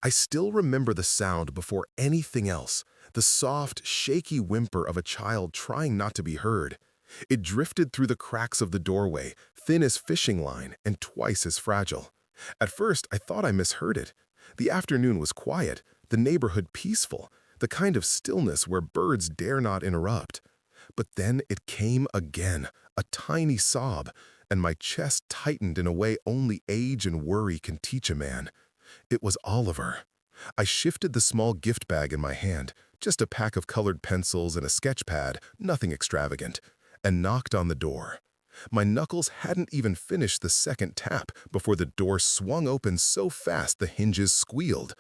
I still remember the sound before anything else, the soft, shaky whimper of a child trying not to be heard. It drifted through the cracks of the doorway, thin as fishing line and twice as fragile. At first, I thought I misheard it. The afternoon was quiet, the neighborhood peaceful, the kind of stillness where birds dare not interrupt. But then it came again, a tiny sob, and my chest tightened in a way only age and worry can teach a man. It was Oliver. I shifted the small gift bag in my hand, just a pack of colored pencils and a sketch pad, nothing extravagant, and knocked on the door. My knuckles hadn't even finished the second tap before the door swung open so fast the hinges squealed.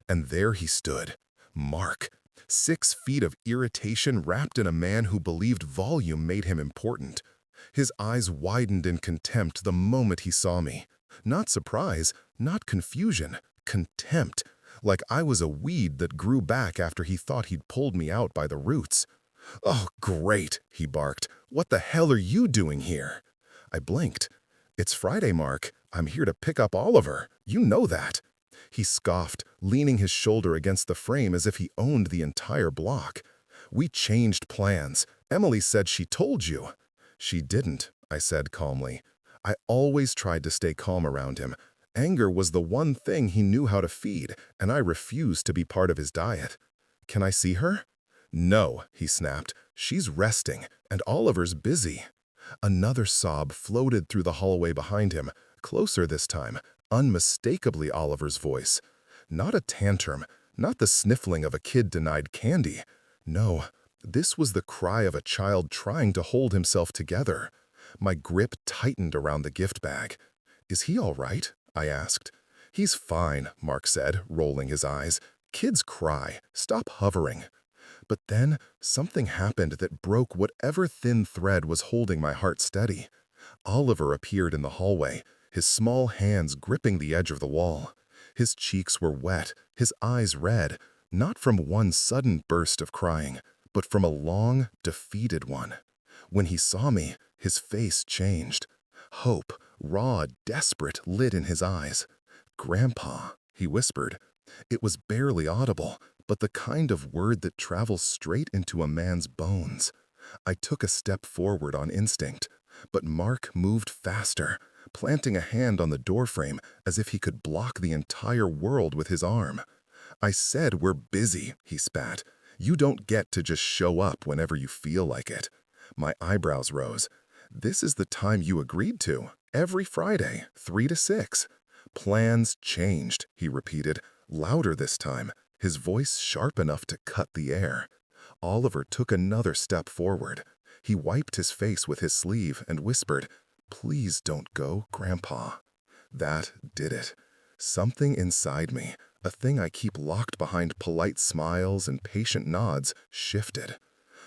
And there he stood, Mark, 6 feet of irritation wrapped in a man who believed volume made him important. His eyes widened in contempt the moment he saw me. Not surprise, not confusion, contempt, like I was a weed that grew back after he thought he'd pulled me out by the roots. "Oh, great," he barked. "What the hell are you doing here?" I blinked. "It's Friday, Mark. I'm here to pick up Oliver. You know that." He scoffed, leaning his shoulder against the frame as if he owned the entire block. "We changed plans. Emily said she told you." "She didn't," I said calmly. I always tried to stay calm around him. Anger was the one thing he knew how to feed, and I refused to be part of his diet. "Can I see her?" "No," he snapped. "She's resting, and Oliver's busy." Another sob floated through the hallway behind him, closer this time, unmistakably Oliver's voice. Not a tantrum, not the sniffling of a kid denied candy. No, this was the cry of a child trying to hold himself together. My grip tightened around the gift bag. "Is he all right?" I asked. "He's fine," Mark said, rolling his eyes. "Kids cry. Stop hovering." But then something happened that broke whatever thin thread was holding my heart steady. Oliver appeared in the hallway, his small hands gripping the edge of the wall. His cheeks were wet, his eyes red, not from one sudden burst of crying, but from a long, defeated one. When he saw me, his face changed. Hope, raw, desperate, lit in his eyes. "Grandpa," he whispered. It was barely audible, but the kind of word that travels straight into a man's bones. I took a step forward on instinct, but Mark moved faster, planting a hand on the doorframe as if he could block the entire world with his arm. "I said we're busy," he spat. "You don't get to just show up whenever you feel like it." My eyebrows rose. "This is the time you agreed to, every Friday, 3 to 6. "Plans changed," he repeated, louder this time, his voice sharp enough to cut the air. Oliver took another step forward. He wiped his face with his sleeve and whispered, "Please don't go, Grandpa." That did it. Something inside me, a thing I keep locked behind polite smiles and patient nods, shifted.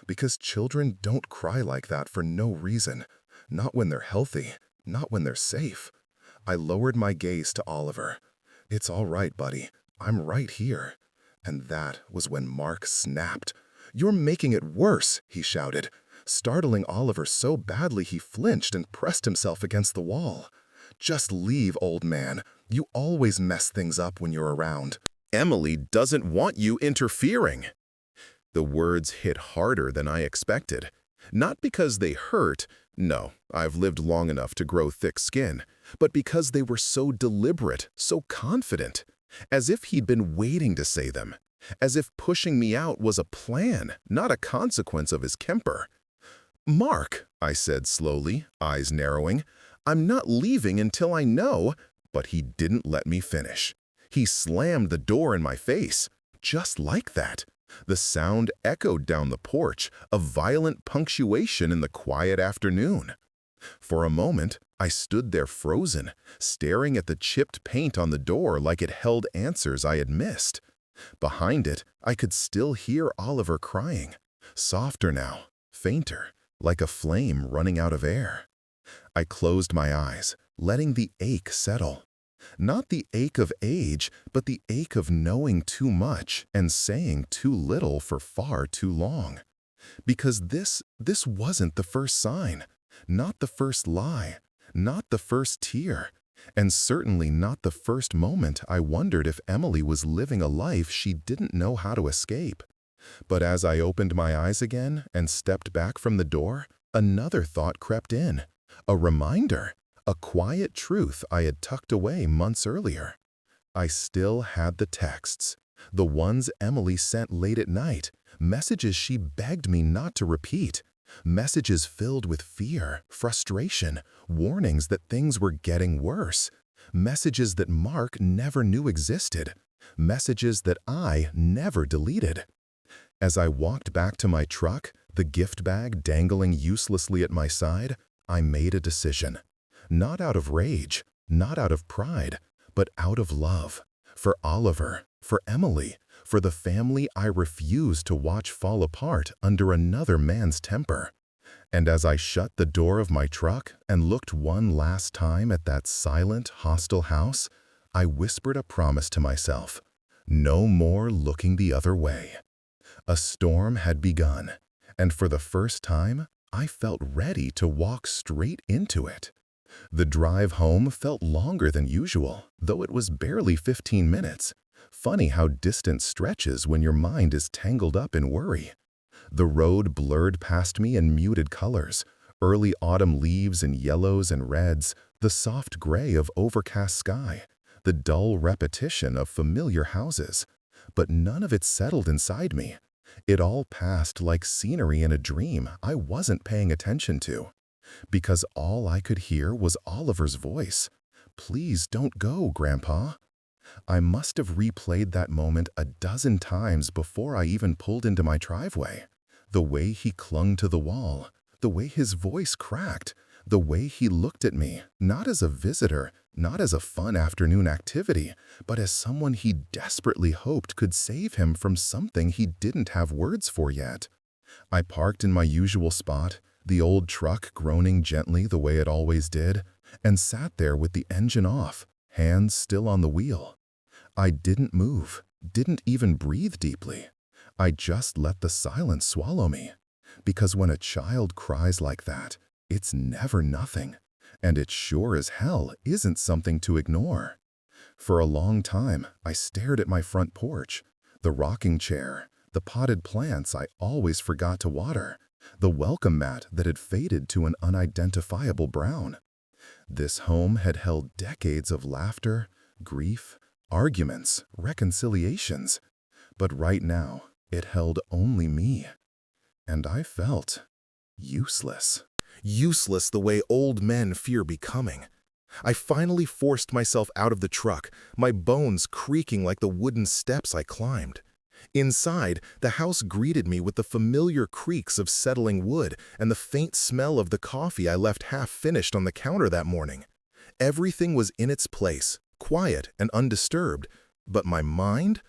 Because children don't cry like that for no reason. Not when they're healthy, not when they're safe. I lowered my gaze to Oliver. "It's all right, buddy. I'm right here." And that was when Mark snapped. "You're making it worse," he shouted, startling Oliver so badly he flinched and pressed himself against the wall. "Just leave, old man. You always mess things up when you're around. Emily doesn't want you interfering." The words hit harder than I expected. Not because they hurt, no, I've lived long enough to grow thick skin, but because they were so deliberate, so confident. As if he'd been waiting to say them. As if pushing me out was a plan, not a consequence of his temper. "Mark," I said slowly, eyes narrowing, "I'm not leaving until I know." But he didn't let me finish. He slammed the door in my face. Just like that. The sound echoed down the porch, a violent punctuation in the quiet afternoon. For a moment, I stood there frozen, staring at the chipped paint on the door like it held answers I had missed. Behind it, I could still hear Oliver crying, softer now, fainter, like a flame running out of air. I closed my eyes, letting the ache settle. Not the ache of age, but the ache of knowing too much and saying too little for far too long. Because this wasn't the first sign, not the first lie, not the first tear. And certainly not the first moment I wondered if Emily was living a life she didn't know how to escape. But as I opened my eyes again and stepped back from the door, another thought crept in. A reminder, a quiet truth I had tucked away months earlier. I still had the texts, the ones Emily sent late at night, messages she begged me not to repeat, messages filled with fear, frustration, warnings that things were getting worse, messages that Mark never knew existed, messages that I never deleted. As I walked back to my truck, the gift bag dangling uselessly at my side, I made a decision. Not out of rage, not out of pride, but out of love. For Oliver, for Emily, for the family I refused to watch fall apart under another man's temper. And as I shut the door of my truck and looked one last time at that silent, hostile house, I whispered a promise to myself. No more looking the other way. A storm had begun, and for the first time, I felt ready to walk straight into it. The drive home felt longer than usual, though it was barely 15 minutes. Funny how distance stretches when your mind is tangled up in worry. The road blurred past me in muted colors, early autumn leaves in yellows and reds, the soft gray of overcast sky, the dull repetition of familiar houses. But none of it settled inside me. It all passed like scenery in a dream I wasn't paying attention to. Because all I could hear was Oliver's voice. "Please don't go, Grandpa." I must have replayed that moment a dozen times before I even pulled into my driveway. The way he clung to the wall, the way his voice cracked, the way he looked at me, not as a visitor, not as a fun afternoon activity, but as someone he desperately hoped could save him from something he didn't have words for yet. I parked in my usual spot, the old truck groaning gently the way it always did, and sat there with the engine off, hands still on the wheel. I didn't move, didn't even breathe deeply. I just let the silence swallow me. Because when a child cries like that, it's never nothing, and it sure as hell isn't something to ignore. For a long time, I stared at my front porch, the rocking chair, the potted plants I always forgot to water, the welcome mat that had faded to an unidentifiable brown. This home had held decades of laughter, grief, arguments, reconciliations. But right now, it held only me. And I felt useless. Useless the way old men fear becoming. I finally forced myself out of the truck, my bones creaking like the wooden steps I climbed. Inside, the house greeted me with the familiar creaks of settling wood and the faint smell of the coffee I left half-finished on the counter that morning. Everything was in its place, quiet and undisturbed, but my mind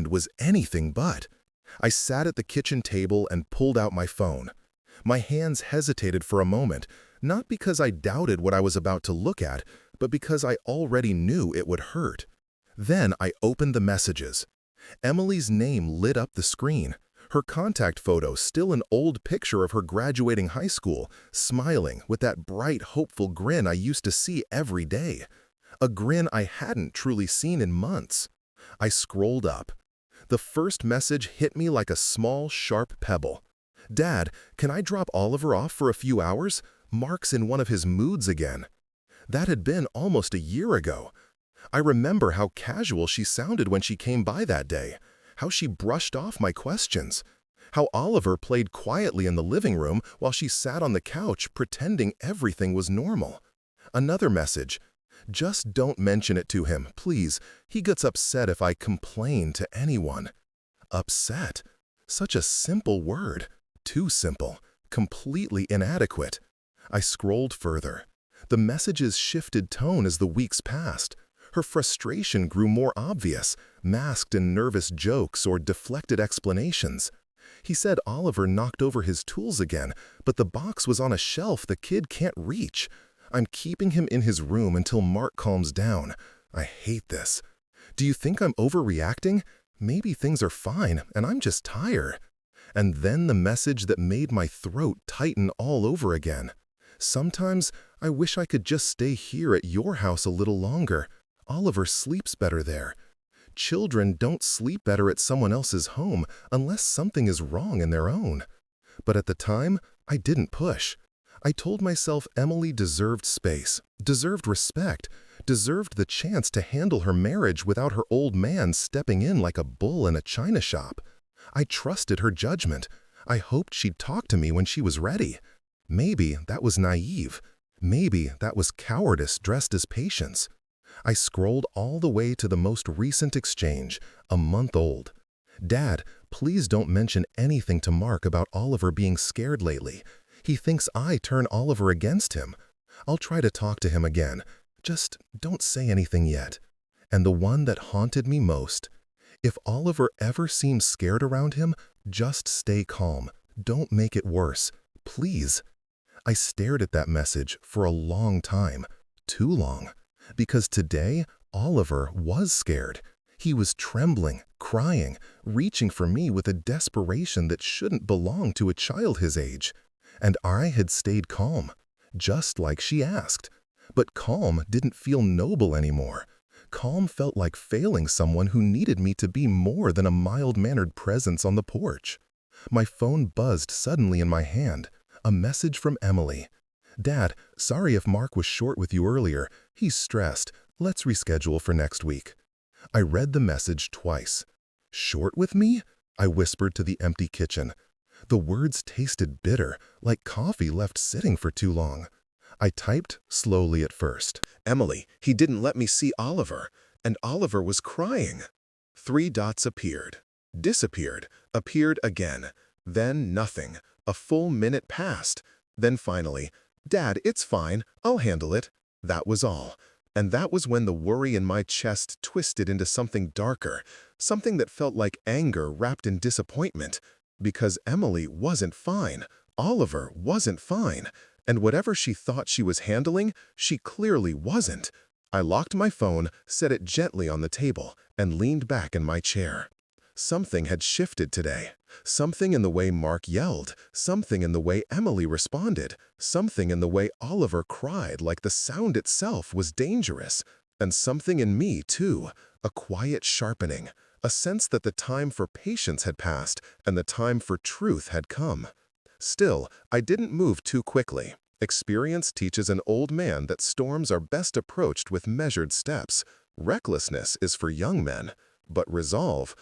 was anything but. I sat at the kitchen table and pulled out my phone. My hands hesitated for a moment, not because I doubted what I was about to look at, but because I already knew it would hurt. Then I opened the messages. Emily's name lit up the screen, her contact photo still an old picture of her graduating high school, smiling with that bright, hopeful grin I used to see every day. A grin I hadn't truly seen in months. I scrolled up. The first message hit me like a small, sharp pebble. "Dad, can I drop Oliver off for a few hours? Mark's in one of his moods again." That had been almost a year ago. I remember how casual she sounded when she came by that day, how she brushed off my questions, how Oliver played quietly in the living room while she sat on the couch pretending everything was normal. Another message. "Just don't mention it to him, please. He gets upset if I complain to anyone." Upset. Such a simple word. Too simple. Completely inadequate. I scrolled further. The messages shifted tone as the weeks passed. Her frustration grew more obvious, masked in nervous jokes or deflected explanations. He said Oliver knocked over his tools again, but the box was on a shelf the kid can't reach. I'm keeping him in his room until Mark calms down. I hate this. Do you think I'm overreacting? Maybe things are fine, and I'm just tired. And then the message that made my throat tighten all over again. Sometimes I wish I could just stay here at your house a little longer. Oliver sleeps better there. Children don't sleep better at someone else's home unless something is wrong in their own. But at the time, I didn't push. I told myself Emily deserved space, deserved respect, deserved the chance to handle her marriage without her old man stepping in like a bull in a china shop. I trusted her judgment. I hoped she'd talk to me when she was ready. Maybe that was naive. Maybe that was cowardice dressed as patience. I scrolled all the way to the most recent exchange, a month old. "Dad, please don't mention anything to Mark about Oliver being scared lately. He thinks I turn Oliver against him. I'll try to talk to him again. Just don't say anything yet." And the one that haunted me most: "If Oliver ever seems scared around him, just stay calm. Don't make it worse. Please." I stared at that message for a long time. Too long. Because today, Oliver was scared. He was trembling, crying, reaching for me with a desperation that shouldn't belong to a child his age. And I had stayed calm, just like she asked. But calm didn't feel noble anymore. Calm felt like failing someone who needed me to be more than a mild-mannered presence on the porch. My phone buzzed suddenly in my hand. A message from Emily. "Dad, sorry if Mark was short with you earlier. He's stressed. Let's reschedule for next week." I read the message twice. "Short with me?" I whispered to the empty kitchen. The words tasted bitter, like coffee left sitting for too long. I typed slowly at first. "Emily, he didn't let me see Oliver, and Oliver was crying." 3 dots appeared, disappeared, appeared again. Then nothing. A full minute passed. Then finally, "Dad, it's fine. I'll handle it." That was all. And that was when the worry in my chest twisted into something darker, something that felt like anger wrapped in disappointment. Because Emily wasn't fine. Oliver wasn't fine. And whatever she thought she was handling, she clearly wasn't. I locked my phone, set it gently on the table, and leaned back in my chair. Something had shifted today. Something in the way Mark yelled, something in the way Emily responded, something in the way Oliver cried like the sound itself was dangerous, and something in me, too, a quiet sharpening, a sense that the time for patience had passed and the time for truth had come. Still, I didn't move too quickly. Experience teaches an old man that storms are best approached with measured steps. Recklessness is for young men. But resolve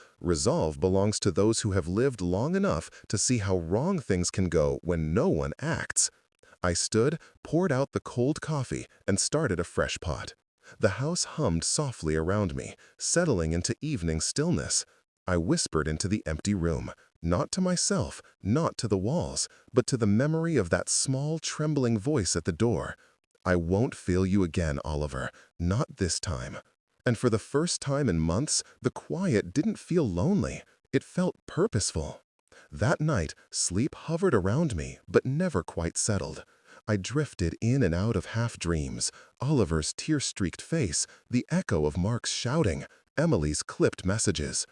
belongs to those who have lived long enough to see how wrong things can go when no one acts. I stood, poured out the cold coffee, and started a fresh pot. The house hummed softly around me, settling into evening stillness. I whispered into the empty room, not to myself, not to the walls, but to the memory of that small, trembling voice at the door. "I won't fail you again, Oliver. Not this time." And for the first time in months, the quiet didn't feel lonely. It felt purposeful. That night, sleep hovered around me, but never quite settled. I drifted in and out of half-dreams, Oliver's tear-streaked face, the echo of Mark's shouting, Emily's clipped messages.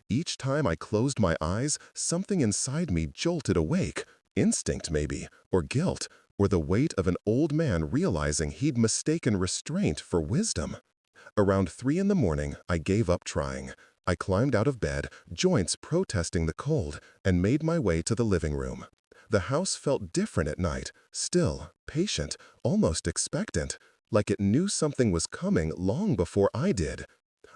Each time I closed my eyes, something inside me jolted awake. Instinct, maybe, or guilt, or the weight of an old man realizing he'd mistaken restraint for wisdom. Around 3 in the morning, I gave up trying. I climbed out of bed, joints protesting the cold, and made my way to the living room. The house felt different at night, still, patient, almost expectant, like it knew something was coming long before I did.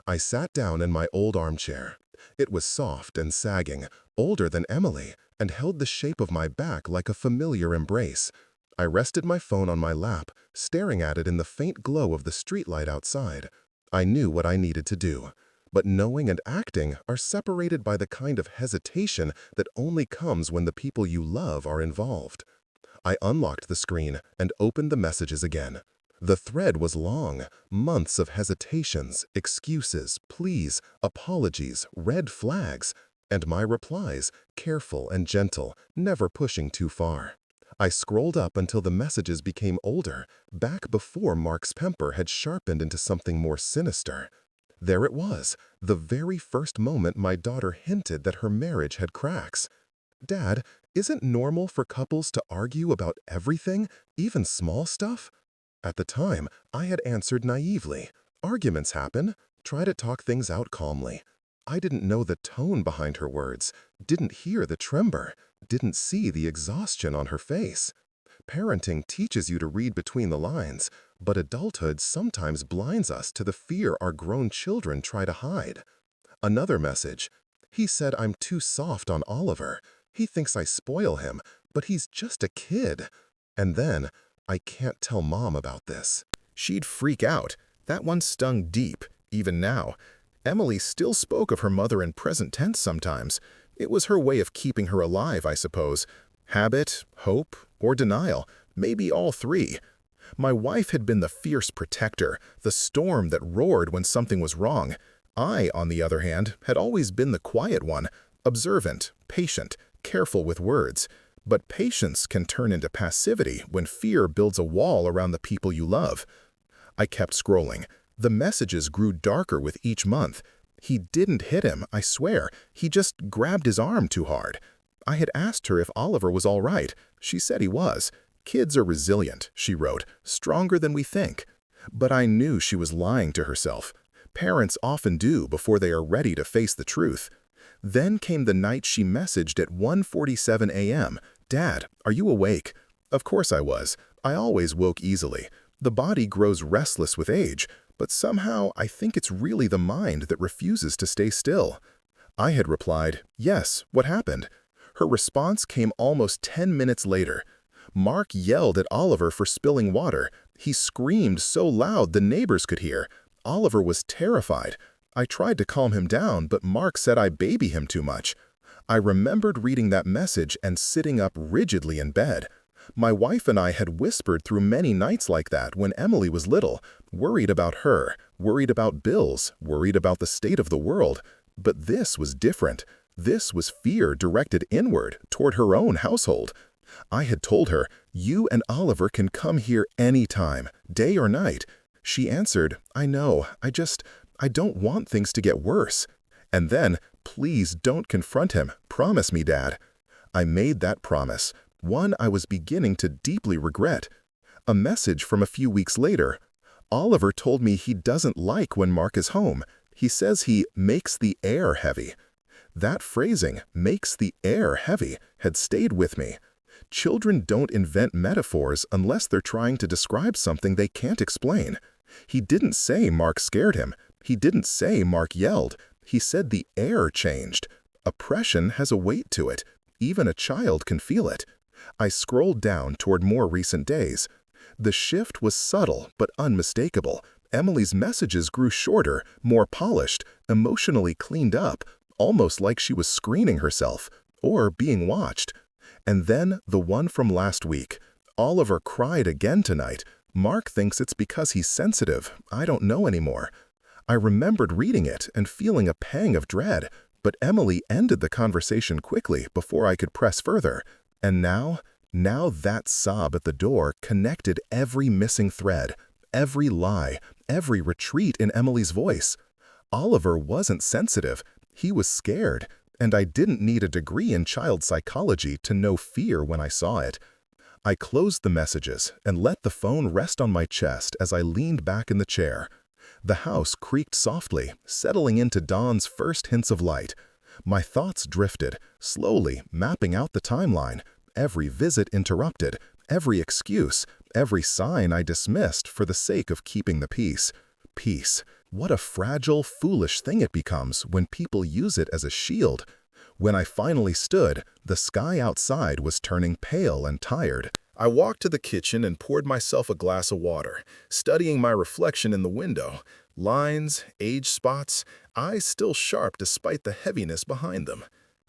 I sat down in my old armchair. It was soft and sagging, older than Emily, and held the shape of my back like a familiar embrace. I rested my phone on my lap, staring at it in the faint glow of the streetlight outside. I knew what I needed to do, but knowing and acting are separated by the kind of hesitation that only comes when the people you love are involved. I unlocked the screen and opened the messages again. The thread was long, months of hesitations, excuses, pleas, apologies, red flags, and my replies, careful and gentle, never pushing too far. I scrolled up until the messages became older, back before Mark's temper had sharpened into something more sinister. There it was, the very first moment my daughter hinted that her marriage had cracks. "Dad, Isn't normal for couples to argue about everything, even small stuff? At the time, I had answered naively. Arguments happen. Try to talk things out calmly. I didn't know the tone behind her words, didn't hear the tremor, didn't see the exhaustion on her face. Parenting teaches you to read between the lines, but adulthood sometimes blinds us to the fear our grown children try to hide. Another message. He said I'm too soft on Oliver. He thinks I spoil him, but he's just a kid. And then, I can't tell Mom about this. She'd freak out. That one stung deep, even now. Emily still spoke of her mother in present tense sometimes. It was her way of keeping her alive, I suppose. Habit, hope, or denial, maybe all three. My wife had been the fierce protector, the storm that roared when something was wrong. I, on the other hand, had always been the quiet one, observant, patient, careful with words. But patience can turn into passivity when fear builds a wall around the people you love. I kept scrolling. The messages grew darker with each month. He didn't hit him, I swear. He just grabbed his arm too hard. I had asked her if Oliver was all right. She said he was. Kids are resilient, she wrote, stronger than we think. But I knew she was lying to herself. Parents often do before they are ready to face the truth. Then came the night she messaged at 1:47 a.m. "Dad, are you awake?" Of course I was. I always woke easily. The body grows restless with age, but somehow I think it's really the mind that refuses to stay still. I had replied, "Yes, what happened?" Her response came almost 10 minutes later. Mark yelled at Oliver for spilling water. He screamed so loud the neighbors could hear. Oliver was terrified. I tried to calm him down, but Mark said I baby him too much. I remembered reading that message and sitting up rigidly in bed. My wife and I had whispered through many nights like that when Emily was little, worried about her, worried about bills, worried about the state of the world. But this was different. This was fear directed inward, toward her own household. I had told her, "You and Oliver can come here anytime, day or night." She answered, "I know, I don't want things to get worse." And then, "Please don't confront him. Promise me, Dad." I made that promise, one I was beginning to deeply regret. A message from a few weeks later. Oliver told me he doesn't like when Mark is home. He says he makes the air heavy. That phrasing, "makes the air heavy," had stayed with me. Children don't invent metaphors unless they're trying to describe something they can't explain. He didn't say Mark scared him. He didn't say Mark yelled. He said the air changed. Oppression has a weight to it. Even a child can feel it. I scrolled down toward more recent days. The shift was subtle but unmistakable. Emily's messages grew shorter, more polished, emotionally cleaned up, almost like she was screening herself, or being watched. And then the one from last week. Oliver cried again tonight. Mark thinks it's because he's sensitive. I don't know anymore. I remembered reading it and feeling a pang of dread, but Emily ended the conversation quickly before I could press further. And now that sob at the door connected every missing thread, every lie, every retreat in Emily's voice. Oliver wasn't sensitive. He was scared, and I didn't need a degree in child psychology to know fear when I saw it. I closed the messages and let the phone rest on my chest as I leaned back in the chair. The house creaked softly, settling into dawn's first hints of light. My thoughts drifted, slowly mapping out the timeline, every visit interrupted, every excuse, every sign I dismissed for the sake of keeping the peace. Peace. What a fragile, foolish thing it becomes when people use it as a shield. When I finally stood, the sky outside was turning pale and tired. I walked to the kitchen and poured myself a glass of water, studying my reflection in the window. Lines, age spots, eyes still sharp despite the heaviness behind them.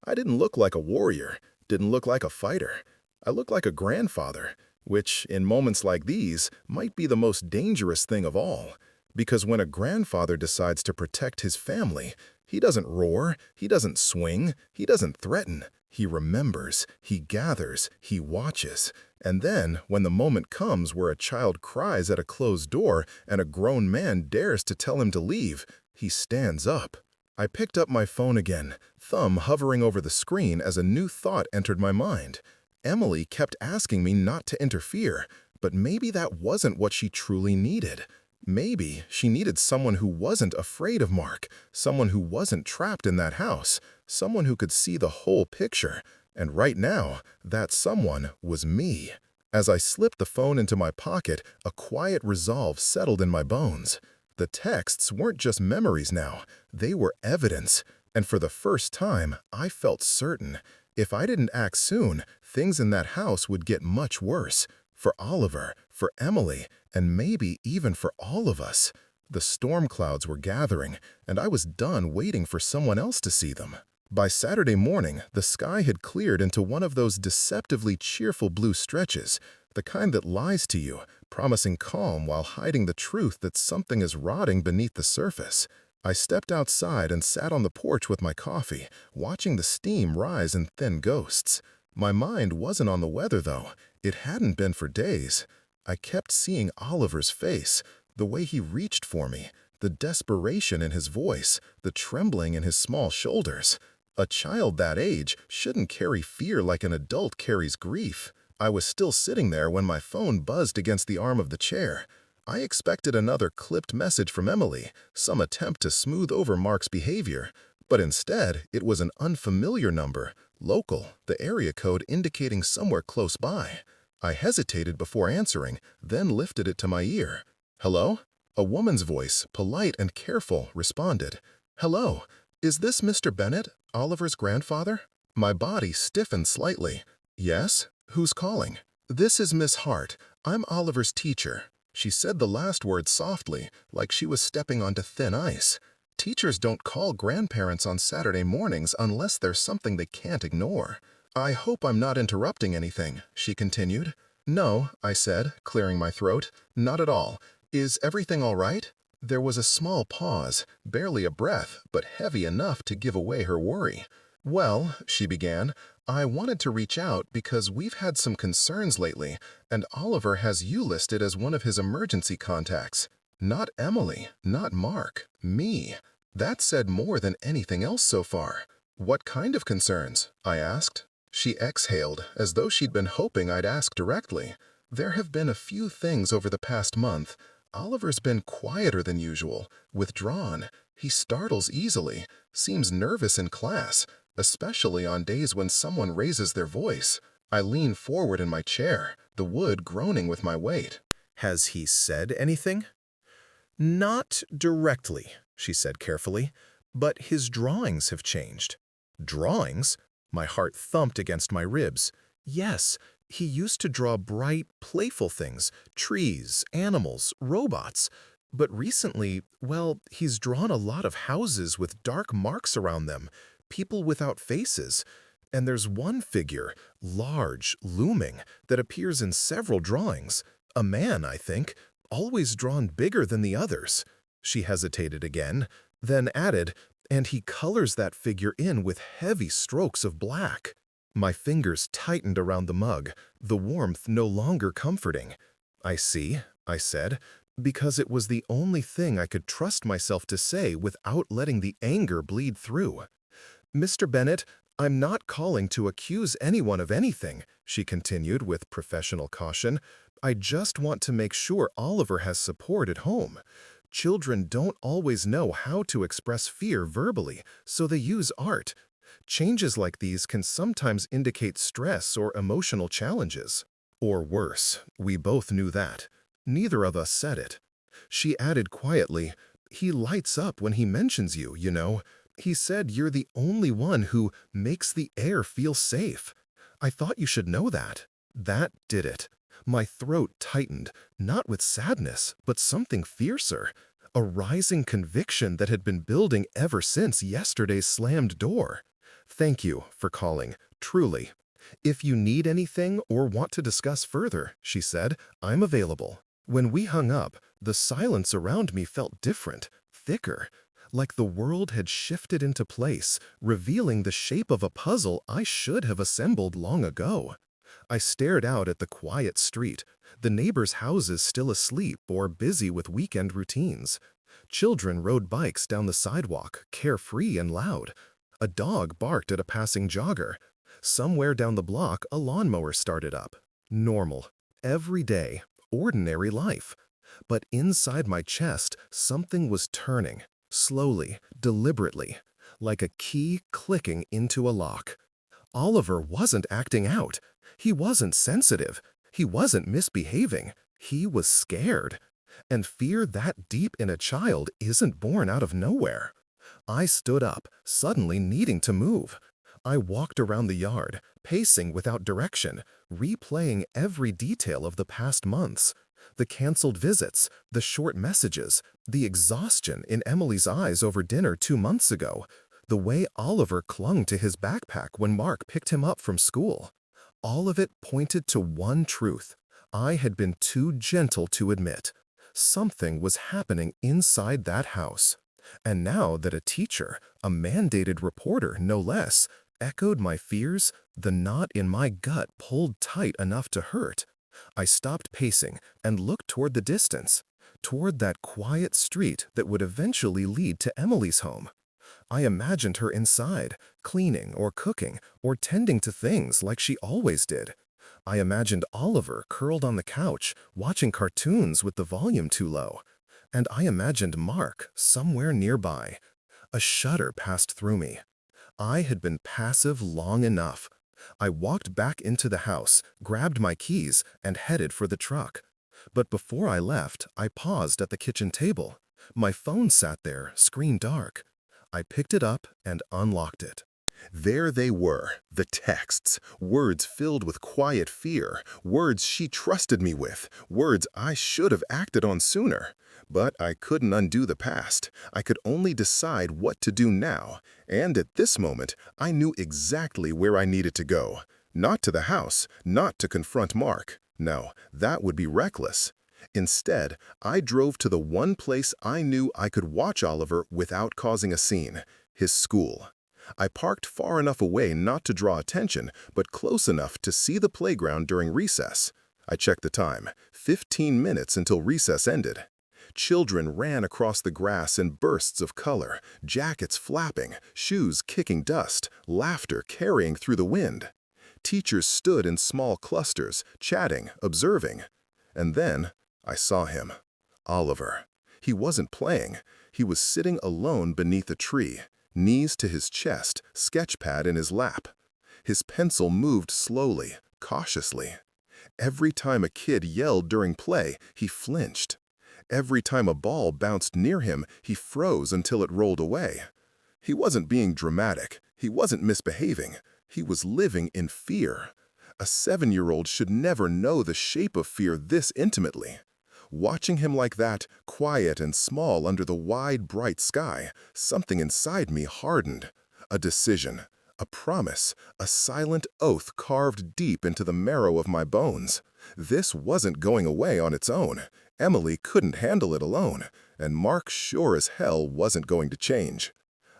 I didn't look like a warrior, didn't look like a fighter. I looked like a grandfather, which, in moments like these, might be the most dangerous thing of all. Because when a grandfather decides to protect his family, he doesn't roar, he doesn't swing, he doesn't threaten. He remembers, he gathers, he watches. And then, when the moment comes where a child cries at a closed door and a grown man dares to tell him to leave, he stands up. I picked up my phone again, thumb hovering over the screen as a new thought entered my mind. Emily kept asking me not to interfere, but maybe that wasn't what she truly needed. Maybe she needed someone who wasn't afraid of Mark, someone who wasn't trapped in that house, someone who could see the whole picture. And right now, that someone was me. As I slipped the phone into my pocket, a quiet resolve settled in my bones. The texts weren't just memories now, they were evidence. And for the first time, I felt certain. If I didn't act soon, things in that house would get much worse. For Oliver, for Emily, and maybe even for all of us. The storm clouds were gathering, and I was done waiting for someone else to see them. By Saturday morning, the sky had cleared into one of those deceptively cheerful blue stretches, the kind that lies to you, promising calm while hiding the truth that something is rotting beneath the surface. I stepped outside and sat on the porch with my coffee, watching the steam rise in thin ghosts. My mind wasn't on the weather, though. It hadn't been for days. I kept seeing Oliver's face, the way he reached for me, the desperation in his voice, the trembling in his small shoulders. A child that age shouldn't carry fear like an adult carries grief. I was still sitting there when my phone buzzed against the arm of the chair. I expected another clipped message from Emily, some attempt to smooth over Mark's behavior. But instead, it was an unfamiliar number, local, the area code indicating somewhere close by. I hesitated before answering, then lifted it to my ear. "Hello?" A woman's voice, polite and careful, responded. "Hello. Is this Mr. Bennett, Oliver's grandfather?" My body stiffened slightly. "Yes? Who's calling?" "This is Miss Hart. I'm Oliver's teacher." She said the last word softly, like she was stepping onto thin ice. Teachers don't call grandparents on Saturday mornings unless there's something they can't ignore. "I hope I'm not interrupting anything," she continued. "No," I said, clearing my throat. "Not at all. Is everything all right?" There was a small pause, barely a breath, but heavy enough to give away her worry. "Well," she began, "I wanted to reach out because we've had some concerns lately, and Oliver has you listed as one of his emergency contacts. Not Emily, not Mark, me." That said more than anything else so far. "What kind of concerns?" I asked. She exhaled, as though she'd been hoping I'd ask directly. "There have been a few things over the past month. Oliver's been quieter than usual, withdrawn. He startles easily, seems nervous in class, especially on days when someone raises their voice." I leaned forward in my chair, the wood groaning with my weight. "Has he said anything?" "Not directly," she said carefully, "but his drawings have changed." "Drawings?" My heart thumped against my ribs. "Yes, he used to draw bright, playful things, trees, animals, robots. But recently, well, he's drawn a lot of houses with dark marks around them, people without faces. And there's one figure, large, looming, that appears in several drawings. A man, I think, always drawn bigger than the others." She hesitated again, then added, "And he colors that figure in with heavy strokes of black." My fingers tightened around the mug, the warmth no longer comforting. "I see," I said, because it was the only thing I could trust myself to say without letting the anger bleed through. "Mr. Bennett, I'm not calling to accuse anyone of anything," she continued with professional caution. "I just want to make sure Oliver has support at home. Children don't always know how to express fear verbally, so they use art. Changes like these can sometimes indicate stress or emotional challenges." Or worse, we both knew that. Neither of us said it. She added quietly, "He lights up when he mentions you, you know. He said you're the only one who makes the air feel safe. I thought you should know that." That did it. My throat tightened, not with sadness, but something fiercer. A rising conviction that had been building ever since yesterday's slammed door. "Thank you for calling, truly. If you need anything or want to discuss further," she said, "I'm available." When we hung up, the silence around me felt different, thicker, like the world had shifted into place, revealing the shape of a puzzle I should have assembled long ago. I stared out at the quiet street, the neighbors' houses still asleep or busy with weekend routines. Children rode bikes down the sidewalk, carefree and loud. A dog barked at a passing jogger. Somewhere down the block, a lawnmower started up. Normal, everyday, ordinary life. But inside my chest, something was turning, slowly, deliberately, like a key clicking into a lock. Oliver wasn't acting out. He wasn't sensitive. He wasn't misbehaving. He was scared. And fear that deep in a child isn't born out of nowhere. I stood up, suddenly needing to move. I walked around the yard, pacing without direction, replaying every detail of the past months. The canceled visits, the short messages, the exhaustion in Emily's eyes over dinner 2 months ago, the way Oliver clung to his backpack when Mark picked him up from school. All of it pointed to one truth I had been too gentle to admit. Something was happening inside that house. And now that a teacher, a mandated reporter no less, echoed my fears, the knot in my gut pulled tight enough to hurt. I stopped pacing and looked toward the distance, toward that quiet street that would eventually lead to Emily's home. I imagined her inside, cleaning or cooking or tending to things like she always did. I imagined Oliver curled on the couch, watching cartoons with the volume too low. And I imagined Mark somewhere nearby. A shudder passed through me. I had been passive long enough. I walked back into the house, grabbed my keys, and headed for the truck. But before I left, I paused at the kitchen table. My phone sat there, screen dark. I picked it up and unlocked it. There they were, the texts, words filled with quiet fear, words she trusted me with, words I should have acted on sooner. But I couldn't undo the past. I could only decide what to do now, and at this moment, I knew exactly where I needed to go. Not to the house, not to confront Mark. No, that would be reckless. Instead, I drove to the one place I knew I could watch Oliver without causing a scene, his school. I parked far enough away not to draw attention, but close enough to see the playground during recess. I checked the time, 15 minutes until recess ended. Children ran across the grass in bursts of color, jackets flapping, shoes kicking dust, laughter carrying through the wind. Teachers stood in small clusters, chatting, observing. And then I saw him, Oliver. He wasn't playing. He was sitting alone beneath a tree, knees to his chest, sketchpad in his lap. His pencil moved slowly, cautiously. Every time a kid yelled during play, he flinched. Every time a ball bounced near him, he froze until it rolled away. He wasn't being dramatic. He wasn't misbehaving. He was living in fear. A 7-year-old should never know the shape of fear this intimately. Watching him like that, quiet and small under the wide, bright sky, something inside me hardened. A decision, a promise, a silent oath carved deep into the marrow of my bones. This wasn't going away on its own. Emily couldn't handle it alone, and Mark sure as hell wasn't going to change.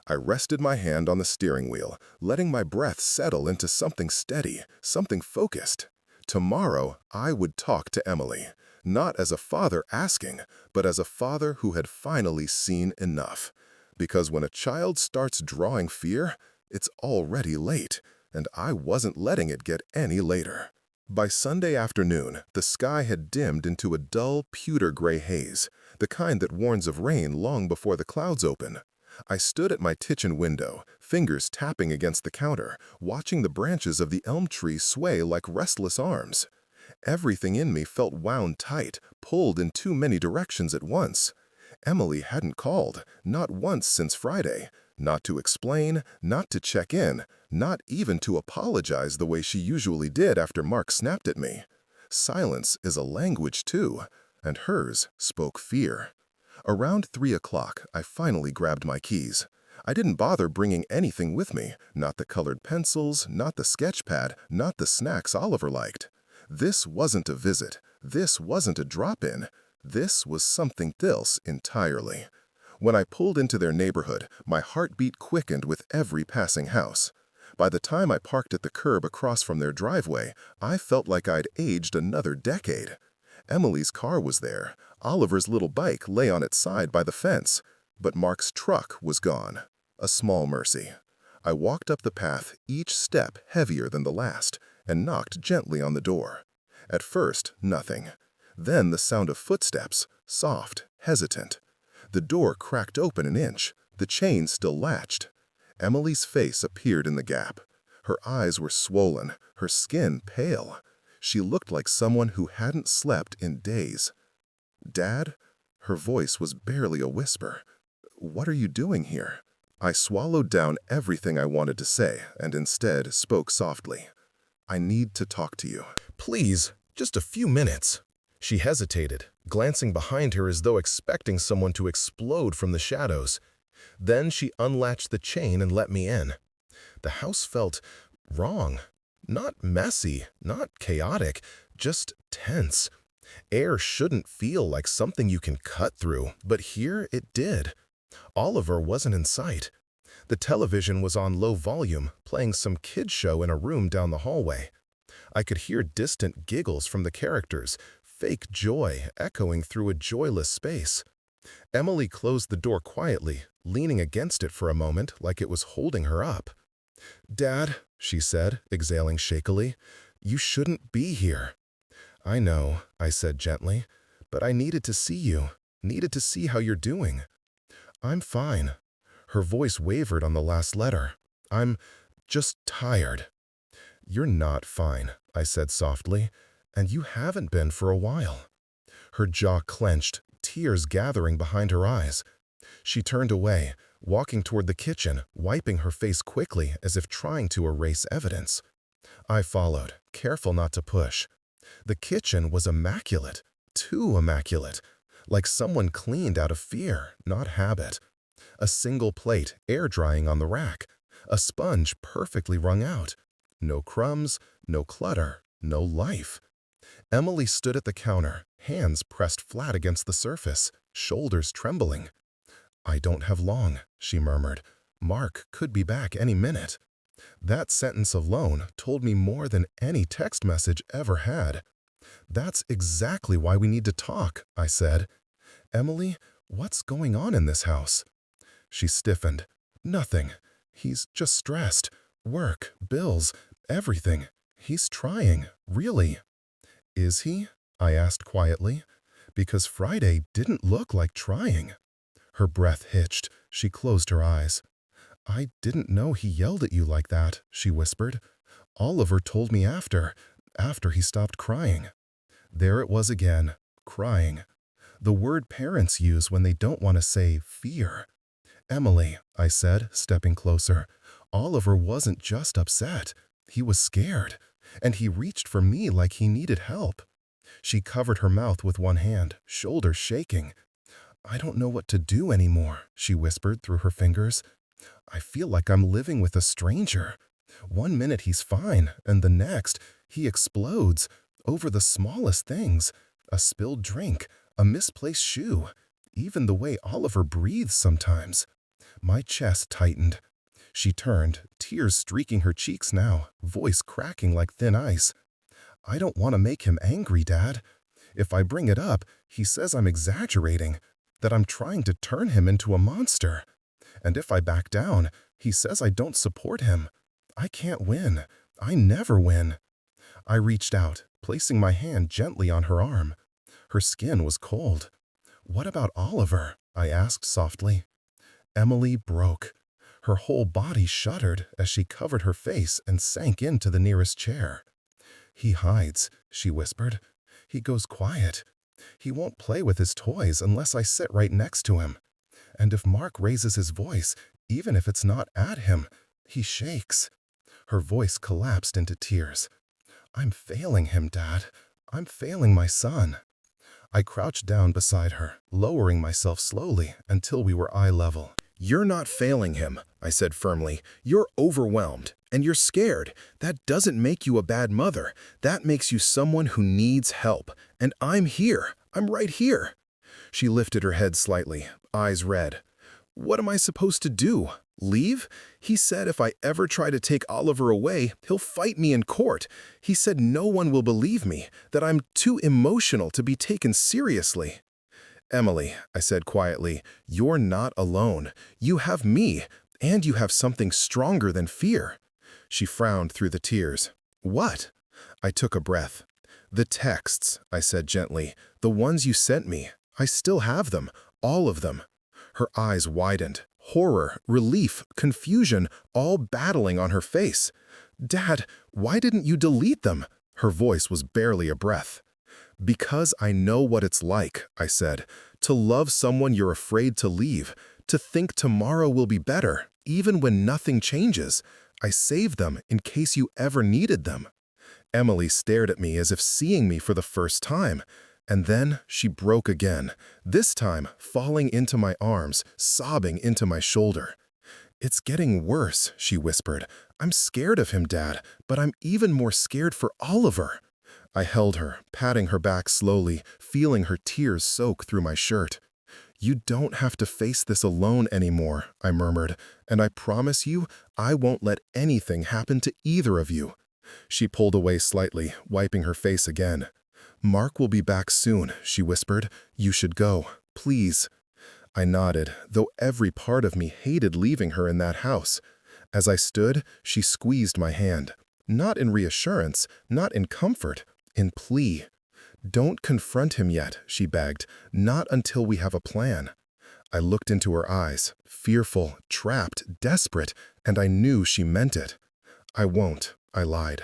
I rested my hand on the steering wheel, letting my breath settle into something steady, something focused. Tomorrow, I would talk to Emily, not as a father asking, but as a father who had finally seen enough. Because when a child starts drawing fear, it's already late, and I wasn't letting it get any later. By Sunday afternoon, the sky had dimmed into a dull, pewter-gray haze, the kind that warns of rain long before the clouds open. I stood at my kitchen window, fingers tapping against the counter, watching the branches of the elm tree sway like restless arms. Everything in me felt wound tight, pulled in too many directions at once. Emily hadn't called, not once since Friday. Not to explain, not to check in, not even to apologize the way she usually did after Mark snapped at me. Silence is a language too, and hers spoke fear. Around 3 o'clock, I finally grabbed my keys. I didn't bother bringing anything with me, not the colored pencils, not the sketch pad, not the snacks Oliver liked. This wasn't a visit. This wasn't a drop-in. This was something else entirely. When I pulled into their neighborhood, my heartbeat quickened with every passing house. By the time I parked at the curb across from their driveway, I felt like I'd aged another decade. Emily's car was there. Oliver's little bike lay on its side by the fence. But Mark's truck was gone. A small mercy. I walked up the path, each step heavier than the last, and knocked gently on the door. At first, nothing. Then the sound of footsteps, soft, hesitant. The door cracked open an inch. The chain still latched. Emily's face appeared in the gap. Her eyes were swollen, her skin pale. She looked like someone who hadn't slept in days. "Dad?" Her voice was barely a whisper. "What are you doing here?" I swallowed down everything I wanted to say and instead spoke softly. "I need to talk to you." "Please, just a few minutes." She hesitated, glancing behind her as though expecting someone to explode from the shadows. Then she unlatched the chain and let me in. The house felt wrong. Not messy, not chaotic, just tense. Air shouldn't feel like something you can cut through, but here it did. Oliver wasn't in sight. The television was on low volume, playing some kids' show in a room down the hallway. I could hear distant giggles from the characters, fake joy echoing through a joyless space. Emily closed the door quietly, leaning against it for a moment like it was holding her up. "Dad," she said, exhaling shakily, "you shouldn't be here." "I know," I said gently, "but I needed to see you, needed to see how you're doing." "I'm fine." Her voice wavered on the last letter. "I'm just tired." "You're not fine," I said softly, "and you haven't been for a while." Her jaw clenched, tears gathering behind her eyes. She turned away, walking toward the kitchen, wiping her face quickly as if trying to erase evidence. I followed, careful not to push. The kitchen was immaculate, too immaculate, like someone cleaned out of fear, not habit. A single plate air-drying on the rack, a sponge perfectly wrung out. No crumbs, no clutter, no life. Emily stood at the counter, hands pressed flat against the surface, shoulders trembling. "I don't have long," she murmured. "Mark could be back any minute." That sentence alone told me more than any text message ever had. "That's exactly why we need to talk," I said. "Emily, what's going on in this house?" She stiffened. "Nothing. He's just stressed. Work, bills, everything. He's trying, really." "Is he?" I asked quietly, because Friday didn't look like trying. Her breath hitched. She closed her eyes. "I didn't know he yelled at you like that," she whispered. "Oliver told me after he stopped crying." There it was again, crying. The word parents use when they don't want to say fear. "Emily," I said, stepping closer, "Oliver wasn't just upset. He was scared, and he reached for me like he needed help." She covered her mouth with one hand, shoulders shaking. "I don't know what to do anymore," she whispered through her fingers. "I feel like I'm living with a stranger. One minute he's fine, and the next, he explodes over the smallest things. A spilled drink, a misplaced shoe, even the way Oliver breathes sometimes." My chest tightened. She turned, tears streaking her cheeks now, voice cracking like thin ice. "I don't want to make him angry, Dad. If I bring it up, he says I'm exaggerating, that I'm trying to turn him into a monster. And if I back down, he says I don't support him. I can't win. I never win." I reached out, placing my hand gently on her arm. Her skin was cold. "What about Oliver?" I asked softly. Emily broke. Her whole body shuddered as she covered her face and sank into the nearest chair. "He hides," she whispered. "He goes quiet. He won't play with his toys unless I sit right next to him. And if Mark raises his voice, even if it's not at him, he shakes." Her voice collapsed into tears. "I'm failing him, Dad. I'm failing my son." I crouched down beside her, lowering myself slowly until we were eye level. "You're not failing him," I said firmly. "You're overwhelmed, and you're scared. That doesn't make you a bad mother. That makes you someone who needs help. And I'm here. I'm right here." She lifted her head slightly, eyes red. "What am I supposed to do?" Leave? He said if I ever try to take Oliver away, he'll fight me in court. He said no one will believe me, that I'm too emotional to be taken seriously. Emily, I said quietly, you're not alone. You have me, and you have something stronger than fear. She frowned through the tears. What? I took a breath. The texts, I said gently, the ones you sent me. I still have them, all of them. Her eyes widened. Horror, relief, confusion, all battling on her face. Dad, why didn't you delete them? Her voice was barely a breath. Because I know what it's like, I said, to love someone you're afraid to leave, to think tomorrow will be better, even when nothing changes. I saved them in case you ever needed them. Emily stared at me as if seeing me for the first time. And then she broke again, this time falling into my arms, sobbing into my shoulder. It's getting worse, she whispered. I'm scared of him, Dad, but I'm even more scared for Oliver. I held her, patting her back slowly, feeling her tears soak through my shirt. You don't have to face this alone anymore, I murmured, and I promise you I won't let anything happen to either of you. She pulled away slightly, wiping her face again. Mark will be back soon, she whispered. You should go, please. I nodded, though every part of me hated leaving her in that house. As I stood, she squeezed my hand. Not in reassurance, not in comfort, in plea. Don't confront him yet, she begged, not until we have a plan. I looked into her eyes, fearful, trapped, desperate, and I knew she meant it. I won't, I lied,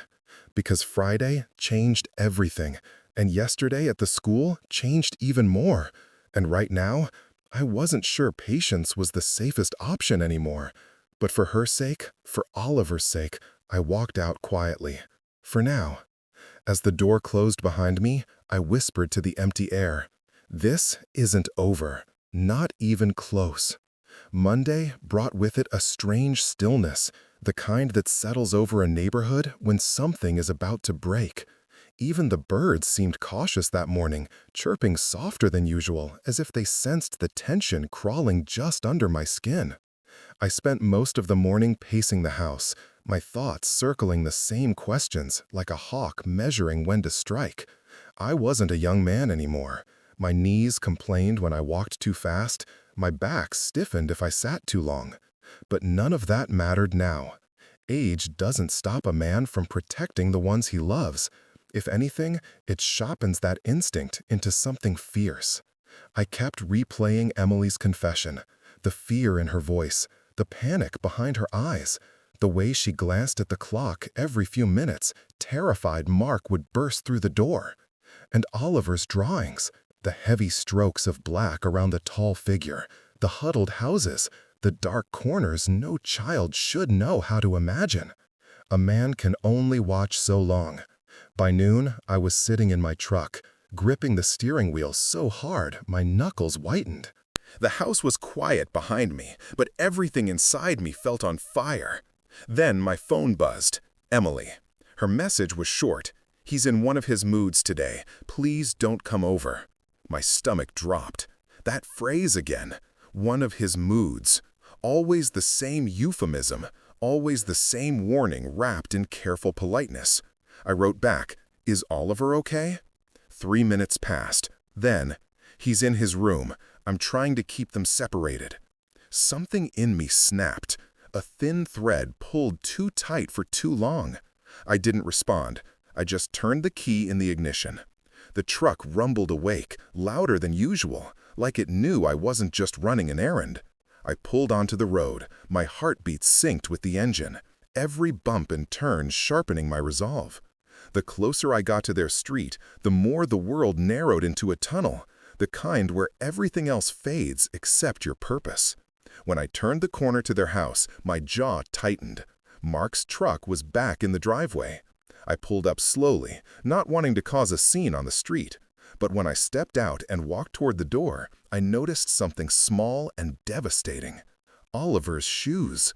because Friday changed everything. And yesterday at the school changed even more. And right now, I wasn't sure patience was the safest option anymore. But for her sake, for Oliver's sake, I walked out quietly. For now. As the door closed behind me, I whispered to the empty air, this isn't over, not even close. Monday brought with it a strange stillness, the kind that settles over a neighborhood when something is about to break. Even the birds seemed cautious that morning, chirping softer than usual, as if they sensed the tension crawling just under my skin. I spent most of the morning pacing the house, my thoughts circling the same questions, like a hawk measuring when to strike. I wasn't a young man anymore. My knees complained when I walked too fast, my back stiffened if I sat too long. But none of that mattered now. Age doesn't stop a man from protecting the ones he loves. If anything, it sharpens that instinct into something fierce. I kept replaying Emily's confession, the fear in her voice, the panic behind her eyes, the way she glanced at the clock every few minutes, terrified Mark would burst through the door. And Oliver's drawings, the heavy strokes of black around the tall figure, the huddled houses, the dark corners no child should know how to imagine. A man can only watch so long. By noon, I was sitting in my truck, gripping the steering wheel so hard my knuckles whitened. The house was quiet behind me, but everything inside me felt on fire. Then my phone buzzed. Emily. Her message was short. He's in one of his moods today. Please don't come over. My stomach dropped. That phrase again. One of his moods. Always the same euphemism. Always the same warning wrapped in careful politeness. I wrote back, is Oliver okay? 3 minutes passed. Then, he's in his room. I'm trying to keep them separated. Something in me snapped. A thin thread pulled too tight for too long. I didn't respond. I just turned the key in the ignition. The truck rumbled awake, louder than usual, like it knew I wasn't just running an errand. I pulled onto the road, my heartbeat synced with the engine, every bump and turn sharpening my resolve. The closer I got to their street, the more the world narrowed into a tunnel, the kind where everything else fades except your purpose. When I turned the corner to their house, my jaw tightened. Mark's truck was back in the driveway. I pulled up slowly, not wanting to cause a scene on the street. But when I stepped out and walked toward the door, I noticed something small and devastating. Oliver's shoes.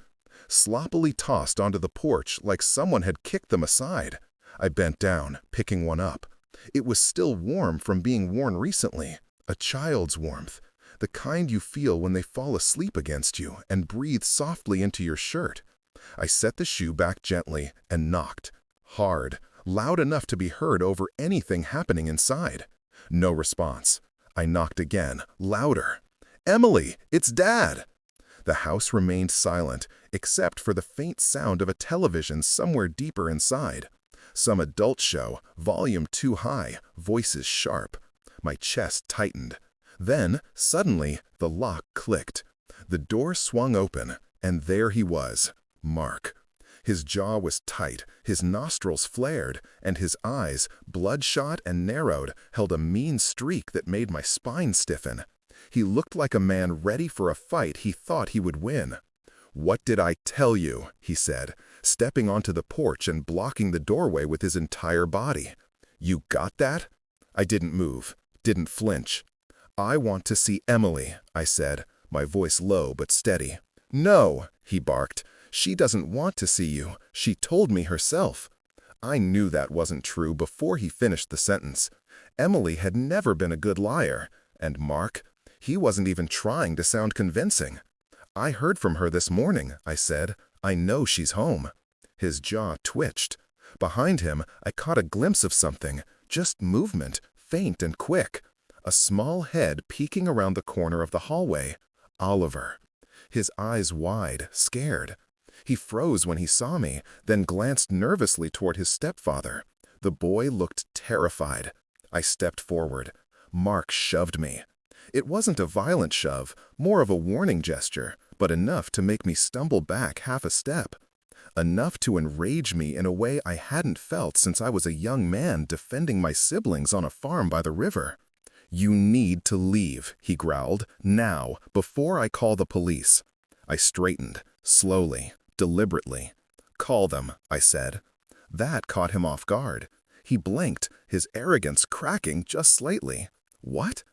Sloppily tossed onto the porch like someone had kicked them aside. I bent down, picking one up. It was still warm from being worn recently, a child's warmth. the kind you feel when they fall asleep against you and breathe softly into your shirt. I set the shoe back gently and knocked. Hard, loud enough to be heard over anything happening inside. No response. I knocked again, louder. "Emily, it's Dad!" The house remained silent, except for the faint sound of a television somewhere deeper inside. Some adult show, volume too high, voices sharp. My chest tightened. Then, suddenly, the lock clicked. The door swung open, and there he was, Mark. His jaw was tight, his nostrils flared, and his eyes, bloodshot and narrowed, held a mean streak that made my spine stiffen. He looked like a man ready for a fight he thought he would win. "What did I tell you?" he said, stepping onto the porch and blocking the doorway with his entire body. "You got that?" I didn't move, didn't flinch. "I want to see Emily," I said, my voice low but steady. "No," he barked. "She doesn't want to see you. She told me herself." I knew that wasn't true before he finished the sentence. Emily had never been a good liar. And Mark? He wasn't even trying to sound convincing. "I heard from her this morning," I said. "I know she's home." His jaw twitched. Behind him, I caught a glimpse of something, just movement, faint and quick. A small head peeking around the corner of the hallway. Oliver. His eyes wide, scared. He froze when he saw me, then glanced nervously toward his stepfather. The boy looked terrified. I stepped forward. Mark shoved me. It wasn't a violent shove, more of a warning gesture, but enough to make me stumble back half a step. Enough to enrage me in a way I hadn't felt since I was a young man defending my siblings on a farm by the river. "You need to leave," he growled, "now, before I call the police." I straightened, slowly, deliberately. "Call them," I said. That caught him off guard. He blinked, his arrogance cracking just slightly. "What?"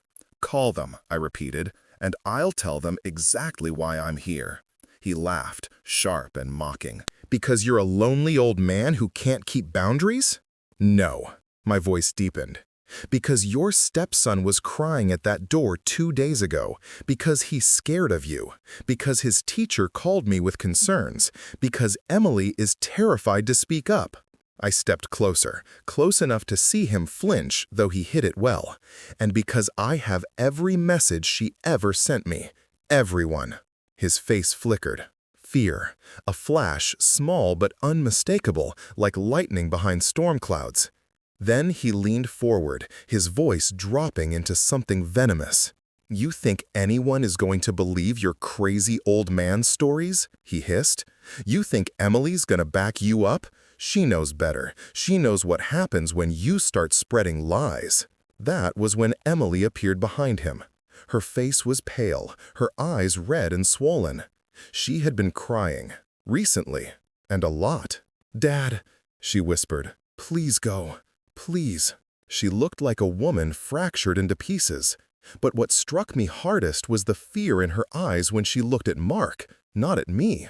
"Call them," I repeated, "and I'll tell them exactly why I'm here." He laughed, sharp and mocking. "Because you're a lonely old man who can't keep boundaries?" "No." My voice deepened. "Because your stepson was crying at that door 2 days ago, because he's scared of you, because his teacher called me with concerns, because Emily is terrified to speak up." I stepped closer, close enough to see him flinch, though he hid it well, "and because I have every message she ever sent me. Everyone." His face flickered. Fear. A flash, small but unmistakable, like lightning behind storm clouds. Then he leaned forward, his voice dropping into something venomous. "You think anyone is going to believe your crazy old man stories?" he hissed. "You think Emily's gonna back you up? She knows better. She knows what happens when you start spreading lies." That was when Emily appeared behind him. Her face was pale, her eyes red and swollen. She had been crying, recently, and a lot. "Dad," she whispered, "please go. Please." She looked like a woman fractured into pieces. But what struck me hardest was the fear in her eyes when she looked at Mark, not at me.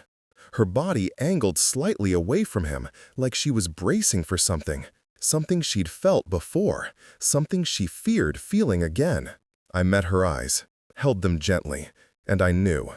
Her body angled slightly away from him, like she was bracing for something. Something she'd felt before, something she feared feeling again. I met her eyes, held them gently, and I knew.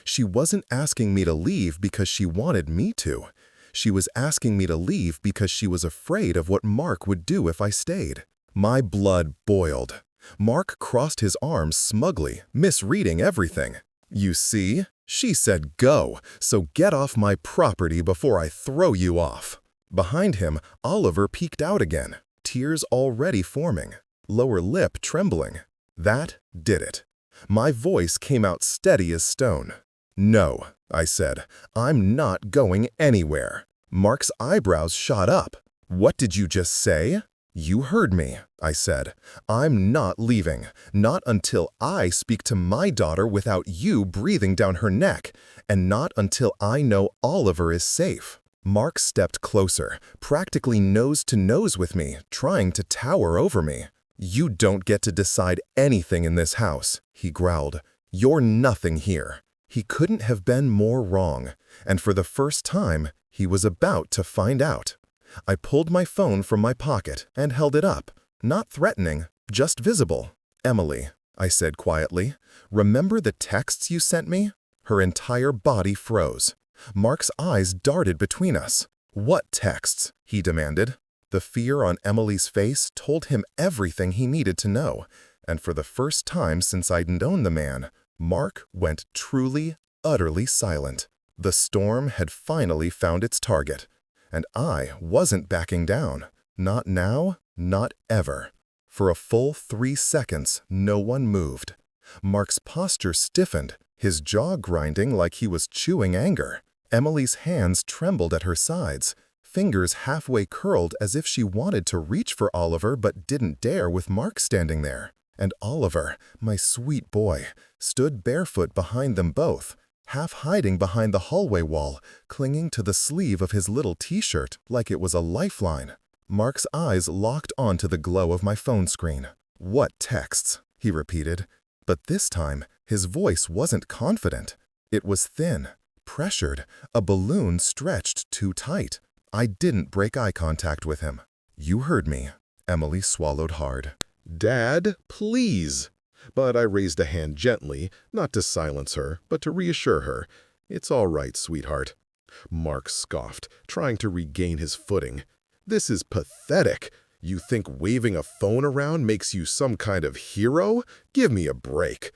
She wasn't asking me to leave because she wanted me to. She was asking me to leave because she was afraid of what Mark would do if I stayed. My blood boiled. Mark crossed his arms smugly, misreading everything. "You see? She said go, so get off my property before I throw you off." Behind him, Oliver peeked out again, tears already forming, lower lip trembling. That did it. My voice came out steady as stone. "No," I said, "I'm not going anywhere." Mark's eyebrows shot up. "What did you just say?" "You heard me," I said. "I'm not leaving, not until I speak to my daughter without you breathing down her neck, and not until I know Oliver is safe." Mark stepped closer, practically nose to nose with me, trying to tower over me. "You don't get to decide anything in this house," he growled. "You're nothing here." He couldn't have been more wrong, and for the first time, he was about to find out. I pulled my phone from my pocket and held it up, not threatening, just visible. Emily. I said quietly. "Remember the texts you sent me?" Her entire body froze. Mark's eyes darted between us. "What texts?" he demanded. The fear on Emily's face told him everything he needed to know, and for the first time since I'd known the man, Mark went truly, utterly silent. The storm had finally found its target, and I wasn't backing down. Not now, not ever. For a full 3 seconds, no one moved. Mark's posture stiffened, his jaw grinding like he was chewing anger. Emily's hands trembled at her sides, fingers halfway curled as if she wanted to reach for Oliver but didn't dare with Mark standing there. And Oliver, my sweet boy, stood barefoot behind them both, half hiding behind the hallway wall, clinging to the sleeve of his little t-shirt like it was a lifeline. Mark's eyes locked onto the glow of my phone screen. "What texts?" he repeated. But this time, his voice wasn't confident. It was thin, pressured, a balloon stretched too tight. I didn't break eye contact with him. "You heard me." Emily swallowed hard. "Dad, please." But I raised a hand gently, not to silence her, but to reassure her. "It's all right, sweetheart." Mark scoffed, trying to regain his footing. "This is pathetic. You think waving a phone around makes you some kind of hero? Give me a break."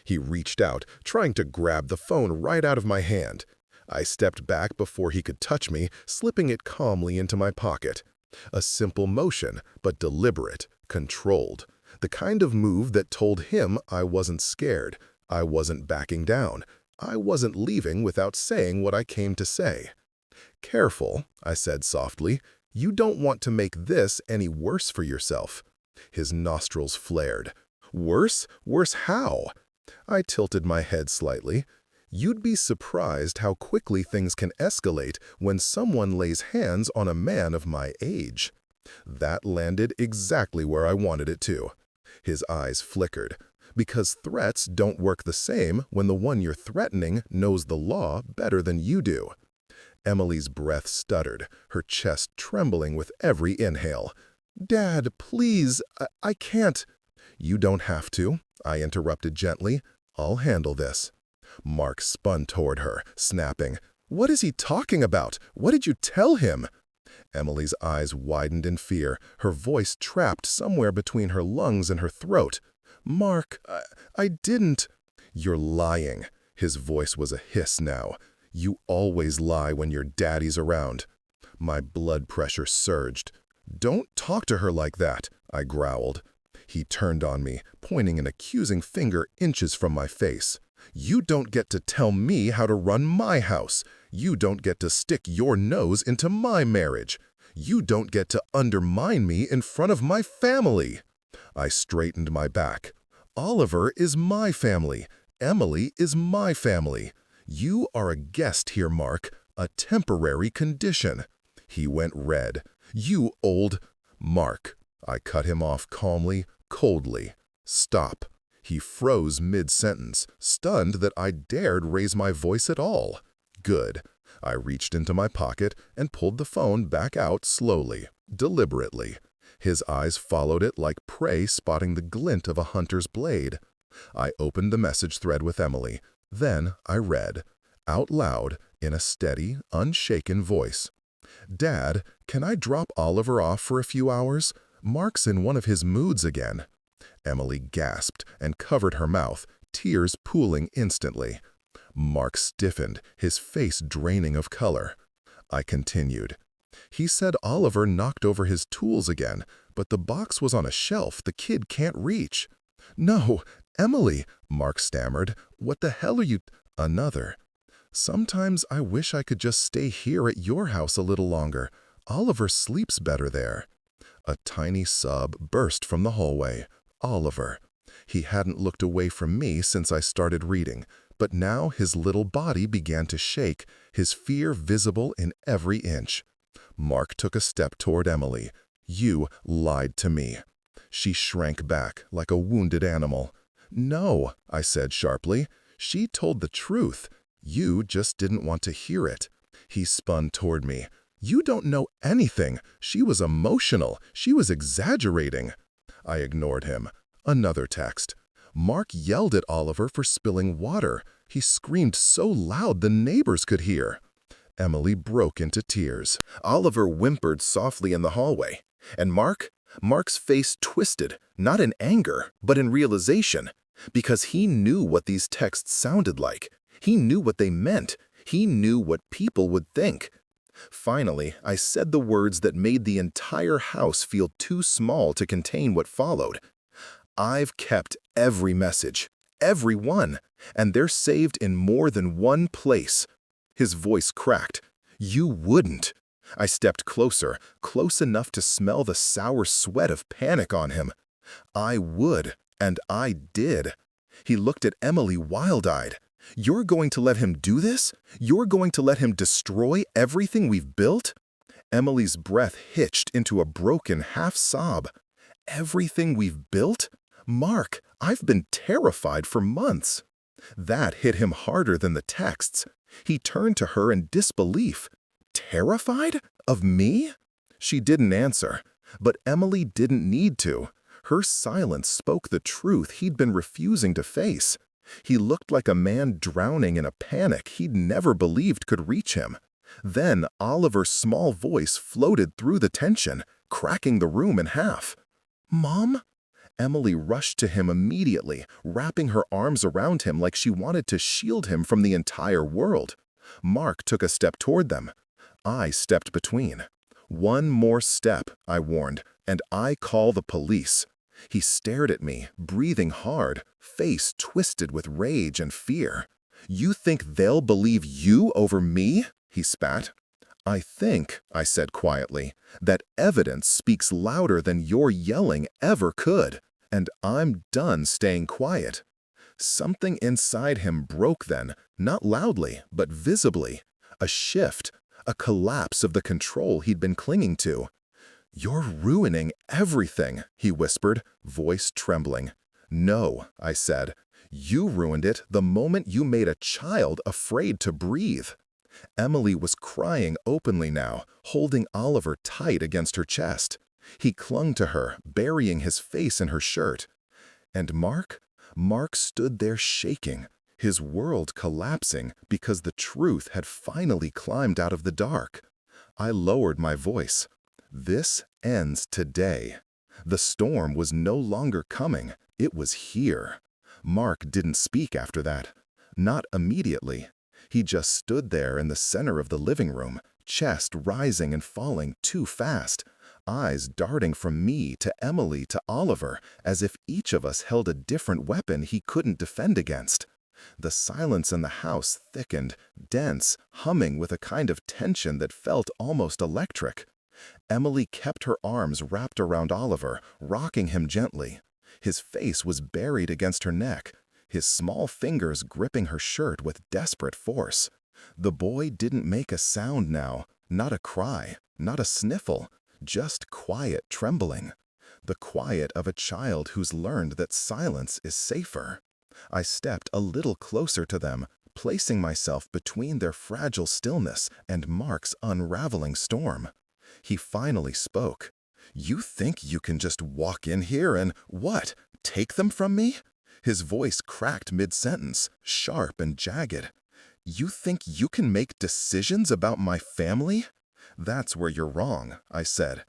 He reached out, trying to grab the phone right out of my hand. I stepped back before he could touch me, slipping it calmly into my pocket. A simple motion, but deliberate, controlled. The kind of move that told him I wasn't scared. I wasn't backing down. I wasn't leaving without saying what I came to say. "Careful," I said softly. "You don't want to make this any worse for yourself." His nostrils flared. "Worse? Worse how?" I tilted my head slightly. "You'd be surprised how quickly things can escalate when someone lays hands on a man of my age." That landed exactly where I wanted it to. His eyes flickered. Because threats don't work the same when the one you're threatening knows the law better than you do. Emily's breath stuttered, her chest trembling with every inhale. "Dad, please, I can't." "You don't have to," I interrupted gently. "I'll handle this." Mark spun toward her, snapping. "What is he talking about? What did you tell him?" Emily's eyes widened in fear, her voice trapped somewhere between her lungs and her throat. "Mark, I didn't." "You're lying." His voice was a hiss now. "You always lie when your daddy's around." My blood pressure surged. "Don't talk to her like that," I growled. He turned on me, pointing an accusing finger inches from my face. "You don't get to tell me how to run my house. You don't get to stick your nose into my marriage. You don't get to undermine me in front of my family." I straightened my back. "Oliver is my family. Emily is my family. You are a guest here, Mark, a temporary condition." He went red. "You old—" "Mark." I cut him off calmly, coldly. "Stop." He froze mid-sentence, stunned that I dared raise my voice at all. Good. I reached into my pocket and pulled the phone back out slowly, deliberately. His eyes followed it like prey spotting the glint of a hunter's blade. I opened the message thread with Emily. Then I read, out loud, in a steady, unshaken voice. "Dad, can I drop Oliver off for a few hours? Mark's in one of his moods again." Emily gasped and covered her mouth, tears pooling instantly. Mark stiffened, his face draining of color. I continued. "He said Oliver knocked over his tools again, but the box was on a shelf the kid can't reach." "No, Emily," Mark stammered. "What the hell are you—" Another. "Sometimes I wish I could just stay here at your house a little longer. Oliver sleeps better there." A tiny sob burst from the hallway. Oliver. He hadn't looked away from me since I started reading, but now his little body began to shake, his fear visible in every inch. Mark took a step toward Emily. "You lied to me." She shrank back like a wounded animal. "No," I said sharply. "She told the truth. You just didn't want to hear it." He spun toward me. "You don't know anything. She was emotional. She was exaggerating." I ignored him. Another text. Mark yelled at Oliver for spilling water. He screamed so loud the neighbors could hear. Emily broke into tears. Oliver whimpered softly in the hallway. And Mark's face twisted, not in anger, but in realization, because he knew what these texts sounded like. He knew what they meant. He knew what people would think. Finally, I said the words that made the entire house feel too small to contain what followed. I've kept every message, every one, and they're saved in more than one place. His voice cracked. You wouldn't. I stepped closer, close enough to smell the sour sweat of panic on him. I would, and I did. He looked at Emily wild-eyed. You're going to let him do this? You're going to let him destroy everything we've built? Emily's breath hitched into a broken half-sob. Everything we've built? Mark, I've been terrified for months. That hit him harder than the texts. He turned to her in disbelief. Terrified? Of me? She didn't answer, but Emily didn't need to. Her silence spoke the truth he'd been refusing to face. He looked like a man drowning in a panic he'd never believed could reach him. Then Oliver's small voice floated through the tension, cracking the room in half. Mom? Emily rushed to him immediately, wrapping her arms around him like she wanted to shield him from the entire world. Mark took a step toward them. I stepped between. One more step, I warned, and I call the police. He stared at me, breathing hard, face twisted with rage and fear. You think they'll believe you over me? He spat. I think, I said quietly, that evidence speaks louder than your yelling ever could, and I'm done staying quiet. Something inside him broke then, not loudly, but visibly. A shift, a collapse of the control he'd been clinging to. You're ruining everything, he whispered, voice trembling. No, I said. You ruined it the moment you made a child afraid to breathe. Emily was crying openly now, holding Oliver tight against her chest. He clung to her, burying his face in her shirt. And Mark? Mark stood there shaking, his world collapsing because the truth had finally climbed out of the dark. I lowered my voice. This ends today. The storm was no longer coming, it was here. Mark didn't speak after that. Not immediately. He just stood there in the center of the living room, chest rising and falling too fast, eyes darting from me to Emily to Oliver, as if each of us held a different weapon he couldn't defend against. The silence in the house thickened, dense, humming with a kind of tension that felt almost electric. Emily kept her arms wrapped around Oliver, rocking him gently. His face was buried against her neck, his small fingers gripping her shirt with desperate force. The boy didn't make a sound now, not a cry, not a sniffle, just quiet trembling. The quiet of a child who's learned that silence is safer. I stepped a little closer to them, placing myself between their fragile stillness and Mark's unraveling storm. He finally spoke. You think you can just walk in here and, what, take them from me? His voice cracked mid-sentence, sharp and jagged. You think you can make decisions about my family? That's where you're wrong, I said.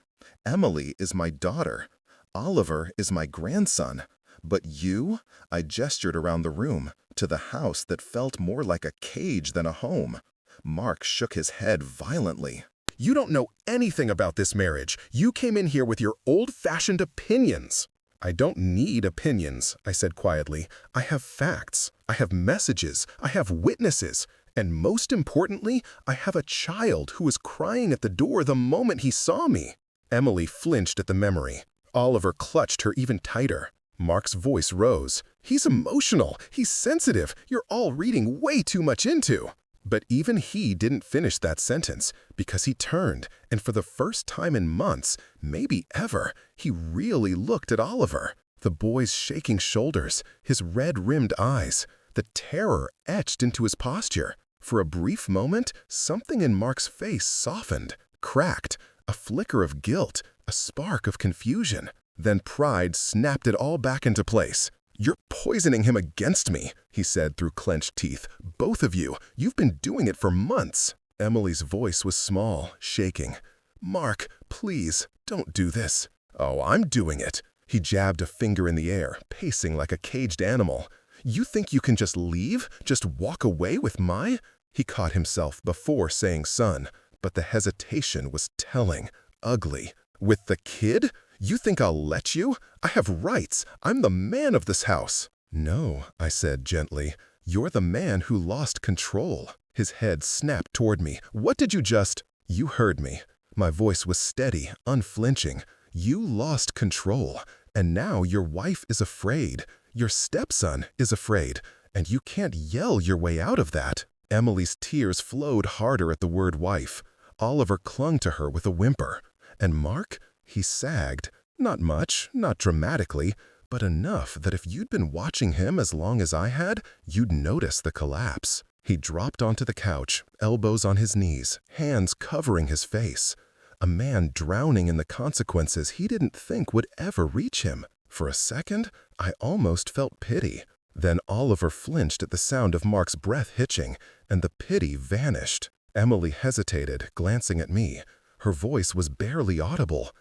Emily is my daughter. Oliver is my grandson. But you? I gestured around the room, to the house that felt more like a cage than a home. Mark shook his head violently. You don't know anything about this marriage. You came in here with your old-fashioned opinions. I don't need opinions, I said quietly. I have facts. I have messages. I have witnesses. And most importantly, I have a child who was crying at the door the moment he saw me. Emily flinched at the memory. Oliver clutched her even tighter. Mark's voice rose. He's emotional. He's sensitive. You're all reading way too much into. But even he didn't finish that sentence, because he turned, and for the first time in months, maybe ever, he really looked at Oliver. The boy's shaking shoulders, his red-rimmed eyes, the terror etched into his posture. For a brief moment, something in Mark's face softened, cracked, a flicker of guilt, a spark of confusion. Then pride snapped it all back into place. "You're poisoning him against me," he said through clenched teeth. "Both of you. You've been doing it for months." Emily's voice was small, shaking. "Mark, please, don't do this." "Oh, I'm doing it." He jabbed a finger in the air, pacing like a caged animal. "You think you can just leave? Just walk away with my—" He caught himself before saying son, but the hesitation was telling, ugly. "With the kid? You think I'll let you? I have rights. I'm the man of this house." "No," I said gently. "You're the man who lost control." His head snapped toward me. "What did you just—" "You heard me." My voice was steady, unflinching. "You lost control, and now your wife is afraid. Your stepson is afraid, and you can't yell your way out of that." Emily's tears flowed harder at the word wife. Oliver clung to her with a whimper. And Mark? He sagged. Not much, not dramatically, but enough that if you'd been watching him as long as I had, you'd notice the collapse. He dropped onto the couch, elbows on his knees, hands covering his face. A man drowning in the consequences he didn't think would ever reach him. For a second, I almost felt pity. Then Oliver flinched at the sound of Mark's breath hitching, and the pity vanished. Emily hesitated, glancing at me. Her voice was barely audible.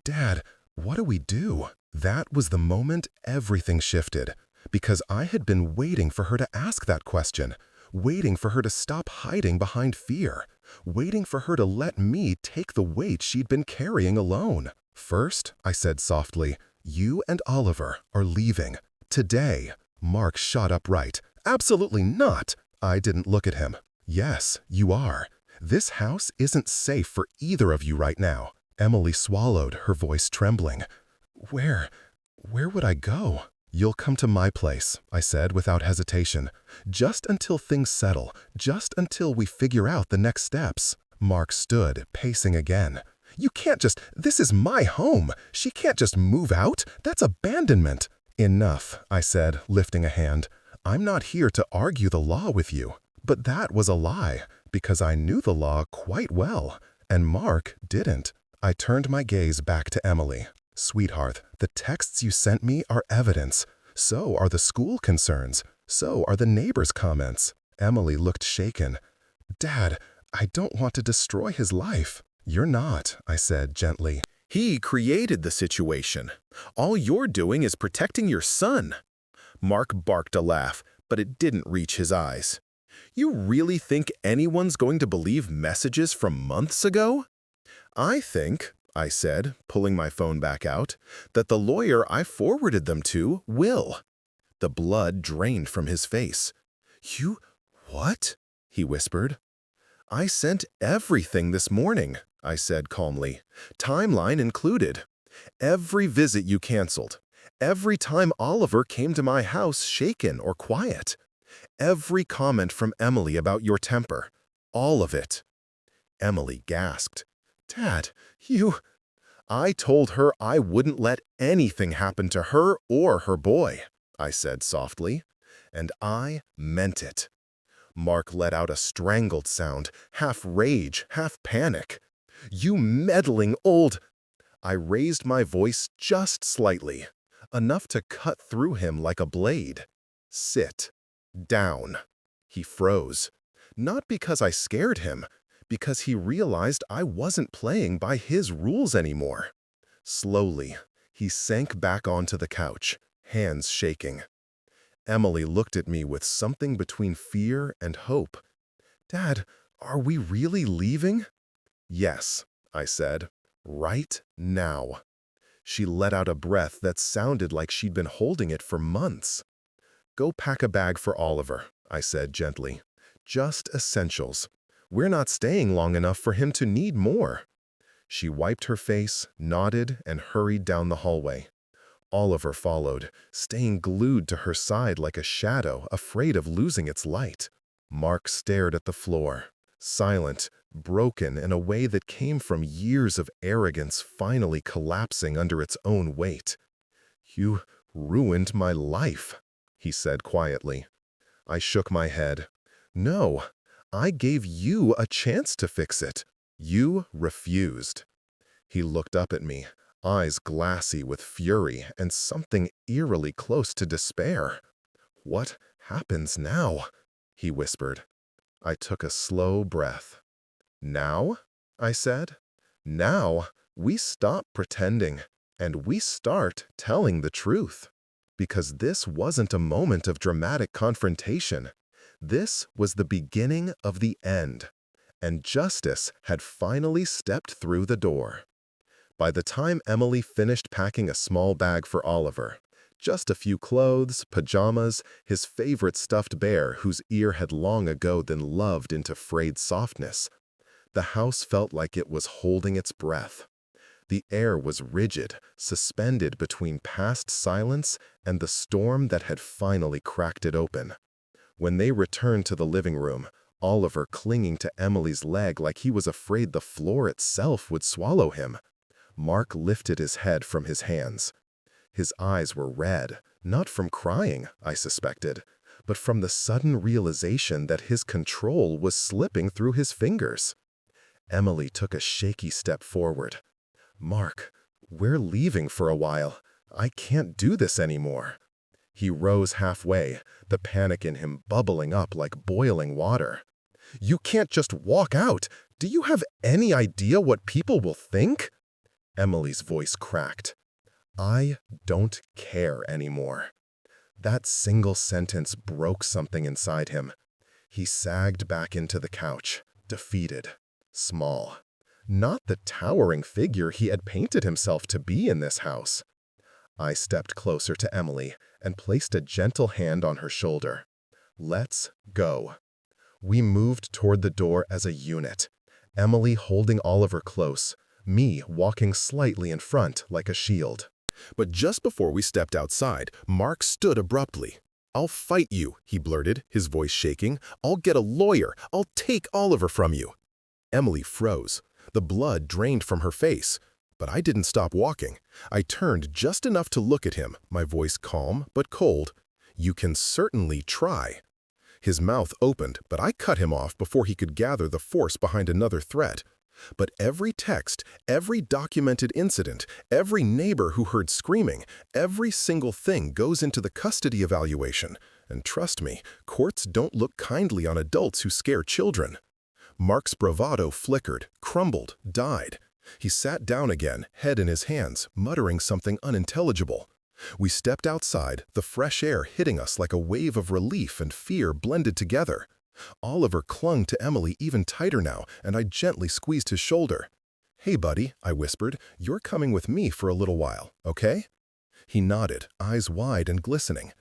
"Dad, what do we do?" That was the moment everything shifted, because I had been waiting for her to ask that question, waiting for her to stop hiding behind fear, waiting for her to let me take the weight she'd been carrying alone. "First," I said softly, "you and Oliver are leaving. Today." Mark shot upright. "Absolutely not!" I didn't look at him. "Yes, you are. This house isn't safe for either of you right now." Emily swallowed, her voice trembling. Where would I go?" "You'll come to my place," I said without hesitation. "Just until things settle, just until we figure out the next steps." Mark stood, pacing again. "You can't just— This is my home. She can't just move out. That's abandonment." "Enough," I said, lifting a hand. "I'm not here to argue the law with you." But that was a lie, because I knew the law quite well, and Mark didn't. I turned my gaze back to Emily. "Sweetheart, the texts you sent me are evidence. So are the school concerns. So are the neighbors' comments." Emily looked shaken. "Dad, I don't want to destroy his life." "You're not," I said gently. "He created the situation. All you're doing is protecting your son." Mark barked a laugh, but it didn't reach his eyes. "You really think anyone's going to believe messages from months ago?" "I think," I said, pulling my phone back out, "that the lawyer I forwarded them to will." The blood drained from his face. "You— what?" he whispered. "I sent everything this morning," I said calmly, "timeline included. Every visit you canceled. Every time Oliver came to my house shaken or quiet. Every comment from Emily about your temper. All of it." Emily gasped. "Dad, you—" "I told her I wouldn't let anything happen to her or her boy," I said softly, and I meant it. Mark let out a strangled sound, half rage, half panic. "You meddling old—" I raised my voice just slightly, enough to cut through him like a blade. "Sit down." He froze, not because I scared him, because he realized I wasn't playing by his rules anymore. Slowly, he sank back onto the couch, hands shaking. Emily looked at me with something between fear and hope. "Dad, are we really leaving?" "Yes," I said, "right now." She let out a breath that sounded like she'd been holding it for months. "Go pack a bag for Oliver," I said gently. "Just essentials. We're not staying long enough for him to need more." She wiped her face, nodded, and hurried down the hallway. Oliver followed, staying glued to her side like a shadow, afraid of losing its light. Mark stared at the floor, silent, broken in a way that came from years of arrogance finally collapsing under its own weight. "You ruined my life," he said quietly. I shook my head. "No, I gave you a chance to fix it. You refused." He looked up at me, eyes glassy with fury and something eerily close to despair. "What happens now?" he whispered. I took a slow breath. "Now?" I said. "Now, we stop pretending, and we start telling the truth. Because this wasn't a moment of dramatic confrontation. This was the beginning of the end, and justice had finally stepped through the door." By the time Emily finished packing a small bag for Oliver, just a few clothes, pajamas, his favorite stuffed bear whose ear had long ago been loved into frayed softness, the house felt like it was holding its breath. The air was rigid, suspended between past silence and the storm that had finally cracked it open. When they returned to the living room, Oliver clinging to Emily's leg like he was afraid the floor itself would swallow him, Mark lifted his head from his hands. His eyes were red, not from crying, I suspected, but from the sudden realization that his control was slipping through his fingers. Emily took a shaky step forward. "Mark, we're leaving for a while. I can't do this anymore." He rose halfway, the panic in him bubbling up like boiling water. "You can't just walk out. Do you have any idea what people will think?" Emily's voice cracked. "I don't care anymore." That single sentence broke something inside him. He sagged back into the couch, defeated, small. Not the towering figure he had painted himself to be in this house. I stepped closer to Emily and placed a gentle hand on her shoulder. "Let's go." We moved toward the door as a unit, Emily holding Oliver close, me walking slightly in front like a shield. But just before we stepped outside, Mark stood abruptly. "I'll fight you," he blurted, his voice shaking. "I'll get a lawyer. I'll take Oliver from you." Emily froze. The blood drained from her face. But I didn't stop walking. I turned just enough to look at him, my voice calm but cold. "You can certainly try." His mouth opened, but I cut him off before he could gather the force behind another threat. But every text, every documented incident, every neighbor who heard screaming, every single thing goes into the custody evaluation. And trust me, courts don't look kindly on adults who scare children. Mark's bravado flickered, crumbled, died. He sat down again, head in his hands, muttering something unintelligible. We stepped outside, the fresh air hitting us like a wave of relief and fear blended together. Oliver clung to Emily even tighter now, and I gently squeezed his shoulder. "Hey, buddy," I whispered, "you're coming with me for a little while, okay?" He nodded, eyes wide and glistening.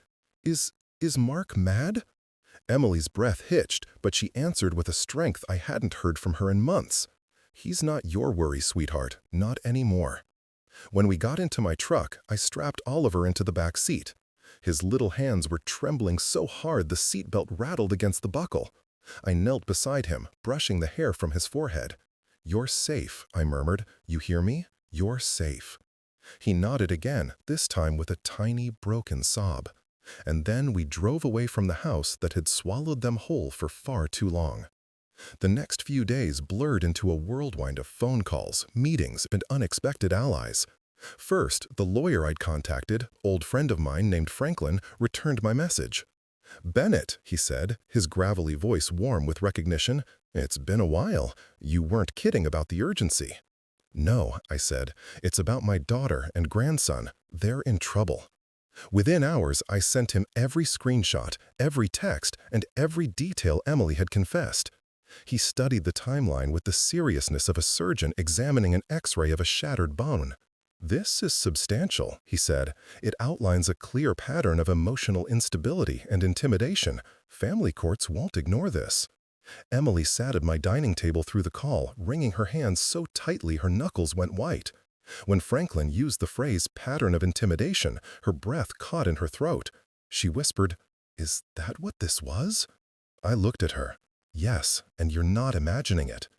Is Mark mad?" Emily's breath hitched, but she answered with a strength I hadn't heard from her in months. "He's not your worry, sweetheart, not anymore." When we got into my truck, I strapped Oliver into the back seat. His little hands were trembling so hard the seatbelt rattled against the buckle. I knelt beside him, brushing the hair from his forehead. "You're safe," I murmured. "You hear me? You're safe." He nodded again, this time with a tiny, broken sob. And then we drove away from the house that had swallowed them whole for far too long. The next few days blurred into a whirlwind of phone calls, meetings, and unexpected allies. First, the lawyer I'd contacted, old friend of mine named Franklin, returned my message. "Bennett," he said, his gravelly voice warm with recognition, "it's been a while. You weren't kidding about the urgency." "No," I said, "it's about my daughter and grandson. They're in trouble." Within hours, I sent him every screenshot, every text, and every detail Emily had confessed. He studied the timeline with the seriousness of a surgeon examining an X-ray of a shattered bone. "This is substantial," he said. "It outlines a clear pattern of emotional instability and intimidation. Family courts won't ignore this." Emily sat at my dining table through the call, wringing her hands so tightly her knuckles went white. When Franklin used the phrase pattern of intimidation, her breath caught in her throat. She whispered, "Is that what this was?" I looked at her. "Yes, and you're not imagining it."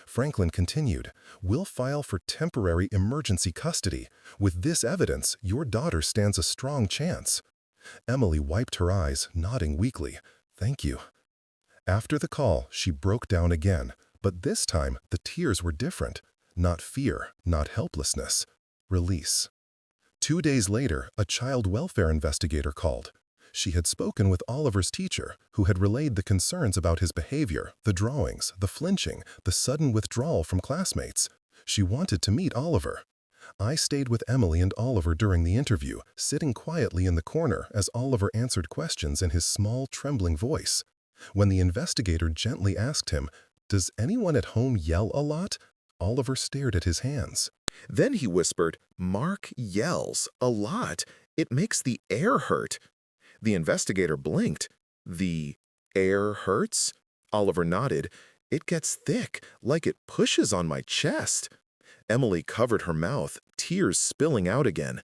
Franklin continued, "We'll file for temporary emergency custody. With this evidence, your daughter stands a strong chance." Emily wiped her eyes, nodding weakly. "Thank you." After the call, she broke down again, but this time the tears were different. Not fear, not helplessness. Release. 2 days later, a child welfare investigator called. She had spoken with Oliver's teacher, who had relayed the concerns about his behavior, the drawings, the flinching, the sudden withdrawal from classmates. She wanted to meet Oliver. I stayed with Emily and Oliver during the interview, sitting quietly in the corner as Oliver answered questions in his small, trembling voice. When the investigator gently asked him, "Does anyone at home yell a lot?" Oliver stared at his hands. Then he whispered, "Mark yells a lot. It makes the air hurt." The investigator blinked. "The air hurts?" Oliver nodded. "It gets thick, like it pushes on my chest." Emily covered her mouth, tears spilling out again.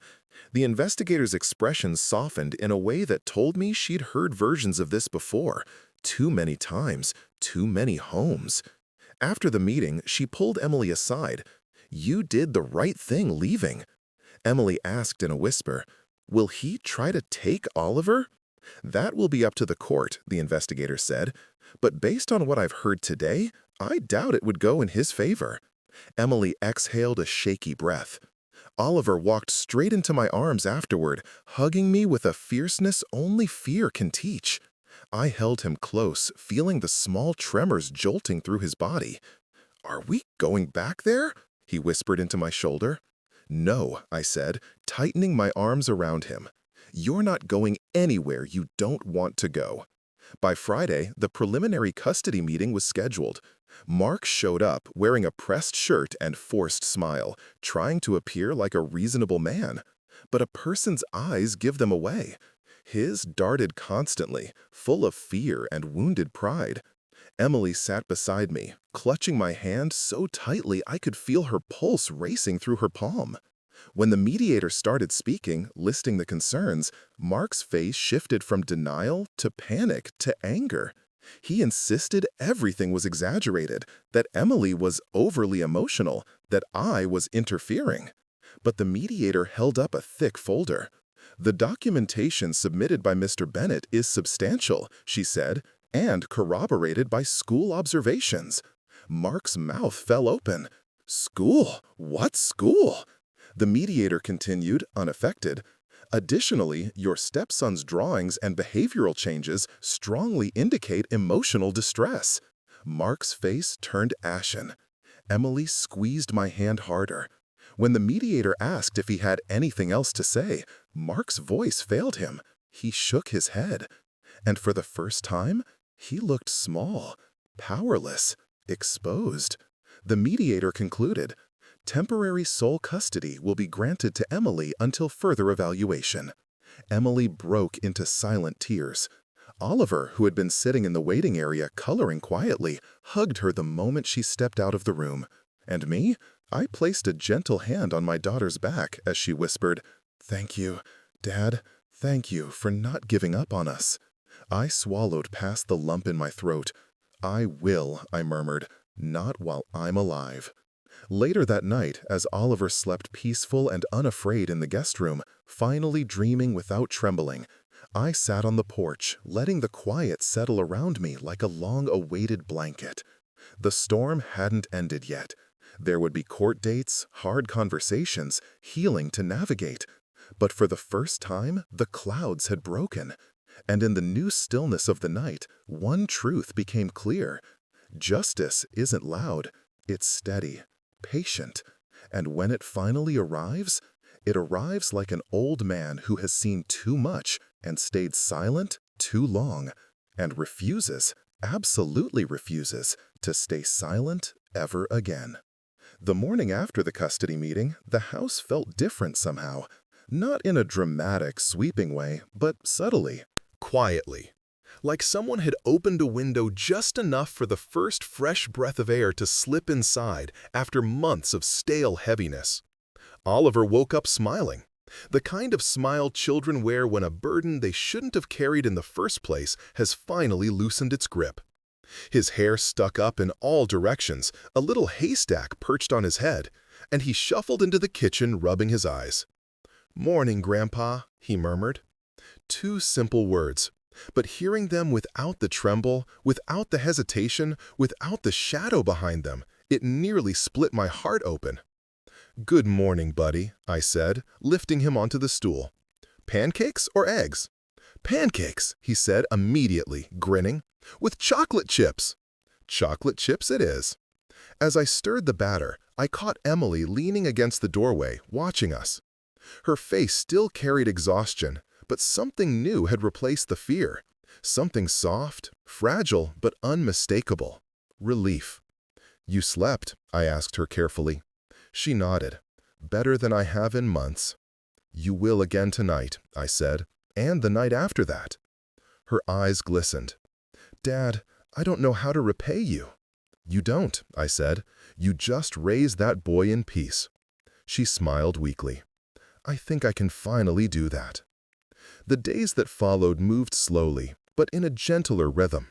The investigator's expression softened in a way that told me she'd heard versions of this before. Too many times, too many homes. After the meeting, she pulled Emily aside. "You did the right thing leaving." Emily asked in a whisper, "Will he try to take Oliver?" "That will be up to the court," the investigator said. "But based on what I've heard today, I doubt it would go in his favor." Emily exhaled a shaky breath. Oliver walked straight into my arms afterward, hugging me with a fierceness only fear can teach. I held him close, feeling the small tremors jolting through his body. "Are we going back there?" he whispered into my shoulder. "No," I said, tightening my arms around him. "You're not going anywhere you don't want to go." By Friday, the preliminary custody meeting was scheduled. Mark showed up wearing a pressed shirt and forced smile, trying to appear like a reasonable man. But a person's eyes give them away. His darted constantly, full of fear and wounded pride. Emily sat beside me, clutching my hand so tightly I could feel her pulse racing through her palm. When the mediator started speaking, listing the concerns, Mark's face shifted from denial to panic to anger. He insisted everything was exaggerated, that Emily was overly emotional, that I was interfering. But the mediator held up a thick folder. "The documentation submitted by Mr. Bennett is substantial," she said, "and corroborated by school observations." Mark's mouth fell open. "School? What school?" The mediator continued, unaffected. "Additionally, your stepson's drawings and behavioral changes strongly indicate emotional distress." Mark's face turned ashen. Emily squeezed my hand harder. When the mediator asked if he had anything else to say, Mark's voice failed him. He shook his head. And for the first time, he looked small, powerless, exposed. The mediator concluded, "Temporary sole custody will be granted to Emily until further evaluation." Emily broke into silent tears. Oliver, who had been sitting in the waiting area coloring quietly, hugged her the moment she stepped out of the room. And me? I placed a gentle hand on my daughter's back as she whispered, "Thank you, Dad. Thank you for not giving up on us." I swallowed past the lump in my throat. "I will," I murmured, "not while I'm alive." Later that night, as Oliver slept peaceful and unafraid in the guest room, finally dreaming without trembling, I sat on the porch, letting the quiet settle around me like a long-awaited blanket. The storm hadn't ended yet. There would be court dates, hard conversations, healing to navigate. But for the first time, the clouds had broken. And in the new stillness of the night, one truth became clear. Justice isn't loud, it's steady, patient. And when it finally arrives, it arrives like an old man who has seen too much and stayed silent too long, and refuses, absolutely refuses, to stay silent ever again. The morning after the custody meeting, the house felt different somehow. Not in a dramatic, sweeping way, but subtly, quietly. Like someone had opened a window just enough for the first fresh breath of air to slip inside after months of stale heaviness. Oliver woke up smiling. The kind of smile children wear when a burden they shouldn't have carried in the first place has finally loosened its grip. His hair stuck up in all directions, a little haystack perched on his head, and he shuffled into the kitchen rubbing his eyes. "Morning, Grandpa," he murmured. 2 simple words, but hearing them without the tremble, without the hesitation, without the shadow behind them, it nearly split my heart open. "Good morning, buddy," I said, lifting him onto the stool. "Pancakes or eggs?" "Pancakes," he said immediately, grinning. "With chocolate chips." "Chocolate chips it is." As I stirred the batter, I caught Emily leaning against the doorway, watching us. Her face still carried exhaustion, but something new had replaced the fear. Something soft, fragile, but unmistakable. Relief. "You slept?" I asked her carefully. She nodded. "Better than I have in months." "You will again tonight," I said, "and the night after that." Her eyes glistened. "Dad, I don't know how to repay you." "You don't," I said. "You just raise that boy in peace." She smiled weakly. "I think I can finally do that." The days that followed moved slowly, but in a gentler rhythm.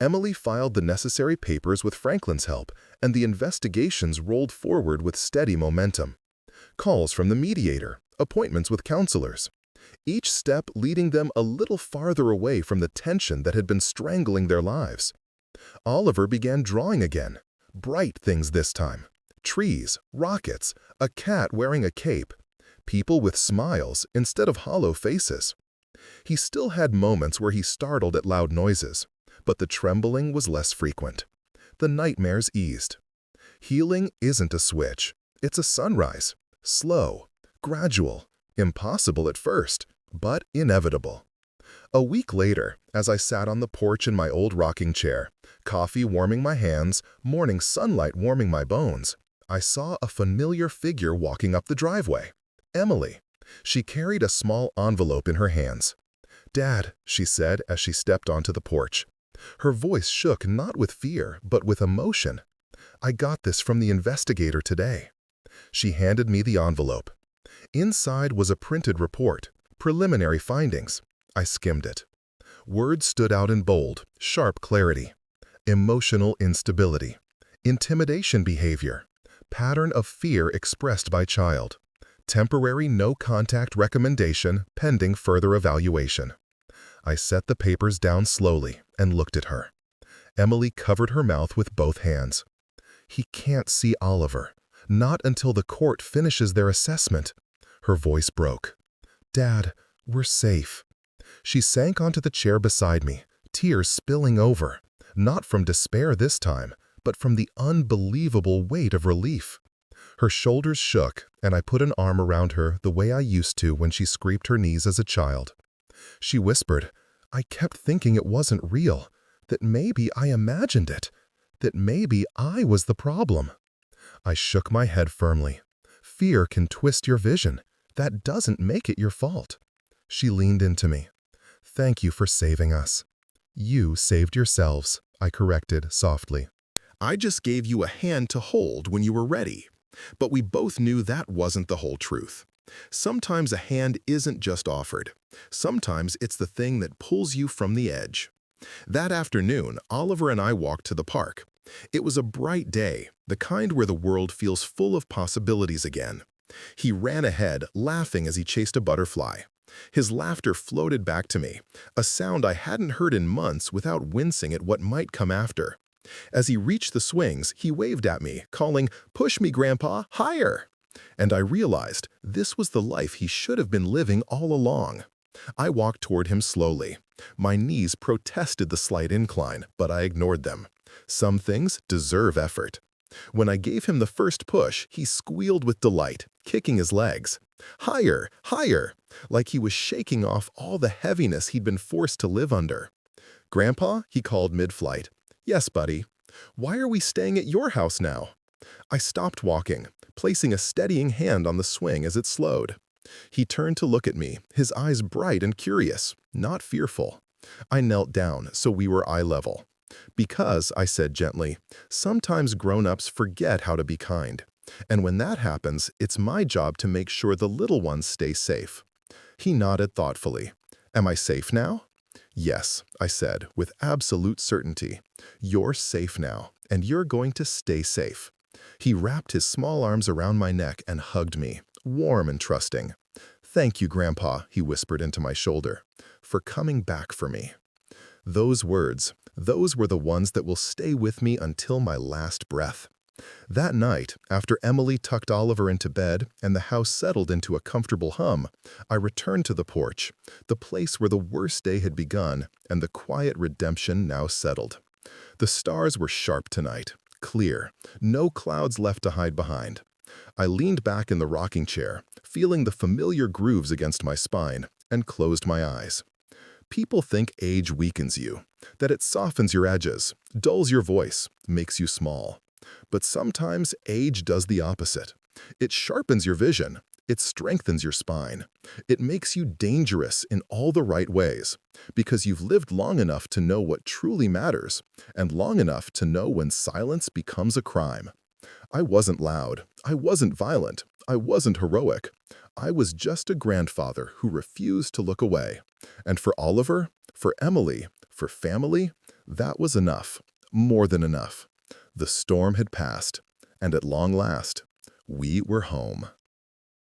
Emily filed the necessary papers with Franklin's help, and the investigations rolled forward with steady momentum. Calls from the mediator, appointments with counselors, each step leading them a little farther away from the tension that had been strangling their lives. Oliver began drawing again. Bright things this time. Trees, rockets, a cat wearing a cape. People with smiles instead of hollow faces. He still had moments where he startled at loud noises, but the trembling was less frequent. The nightmares eased. Healing isn't a switch. It's a sunrise. Slow, gradual, impossible at first, but inevitable. A week later, as I sat on the porch in my old rocking chair, coffee warming my hands, morning sunlight warming my bones, I saw a familiar figure walking up the driveway. Emily. She carried a small envelope in her hands. "Dad," she said as she stepped onto the porch. Her voice shook not with fear, but with emotion. "I got this from the investigator today." She handed me the envelope. Inside was a printed report, preliminary findings. I skimmed it. Words stood out in bold, sharp clarity. Emotional instability. Intimidation behavior. Pattern of fear expressed by child. Temporary no-contact recommendation pending further evaluation. I set the papers down slowly and looked at her. Emily covered her mouth with both hands. "He can't see Oliver. Not until the court finishes their assessment." Her voice broke. "Dad, we're safe." She sank onto the chair beside me, tears spilling over, not from despair this time, but from the unbelievable weight of relief. Her shoulders shook, and I put an arm around her the way I used to when she scraped her knees as a child. She whispered, "I kept thinking it wasn't real, that maybe I imagined it, that maybe I was the problem." I shook my head firmly. "Fear can twist your vision. That doesn't make it your fault." She leaned into me. "Thank you for saving us." "You saved yourselves," I corrected softly. "I just gave you a hand to hold when you were ready." But we both knew that wasn't the whole truth. Sometimes a hand isn't just offered. Sometimes it's the thing that pulls you from the edge. That afternoon, Oliver and I walked to the park. It was a bright day, the kind where the world feels full of possibilities again. He ran ahead, laughing as he chased a butterfly. His laughter floated back to me, a sound I hadn't heard in months without wincing at what might come after. As he reached the swings, he waved at me, calling, "Push me, Grandpa, higher!" And I realized this was the life he should have been living all along. I walked toward him slowly. My knees protested the slight incline, but I ignored them. Some things deserve effort. When I gave him the first push, he squealed with delight, kicking his legs. Higher, higher, like he was shaking off all the heaviness he'd been forced to live under. "Grandpa," he called mid-flight. "Yes, buddy." "Why are we staying at your house now?" I stopped walking, placing a steadying hand on the swing as it slowed. He turned to look at me, his eyes bright and curious, not fearful. I knelt down so we were eye level. "Because," I said gently, "sometimes grown-ups forget how to be kind. And when that happens, it's my job to make sure the little ones stay safe." He nodded thoughtfully. "Am I safe now?" "Yes," I said, with absolute certainty. "You're safe now, and you're going to stay safe." He wrapped his small arms around my neck and hugged me, warm and trusting. "Thank you, Grandpa," he whispered into my shoulder, "for coming back for me." Those words, those were the ones that will stay with me until my last breath. That night, after Emily tucked Oliver into bed and the house settled into a comfortable hum, I returned to the porch, the place where the worst day had begun and the quiet redemption now settled. The stars were sharp tonight, clear, no clouds left to hide behind. I leaned back in the rocking chair, feeling the familiar grooves against my spine, and closed my eyes. People think age weakens you, that it softens your edges, dulls your voice, makes you small. But sometimes age does the opposite. It sharpens your vision. It strengthens your spine. It makes you dangerous in all the right ways, because you've lived long enough to know what truly matters, and long enough to know when silence becomes a crime. I wasn't loud. I wasn't violent. I wasn't heroic. I was just a grandfather who refused to look away. And for Oliver, for Emily, for family, that was enough, more than enough. The storm had passed, and at long last, we were home.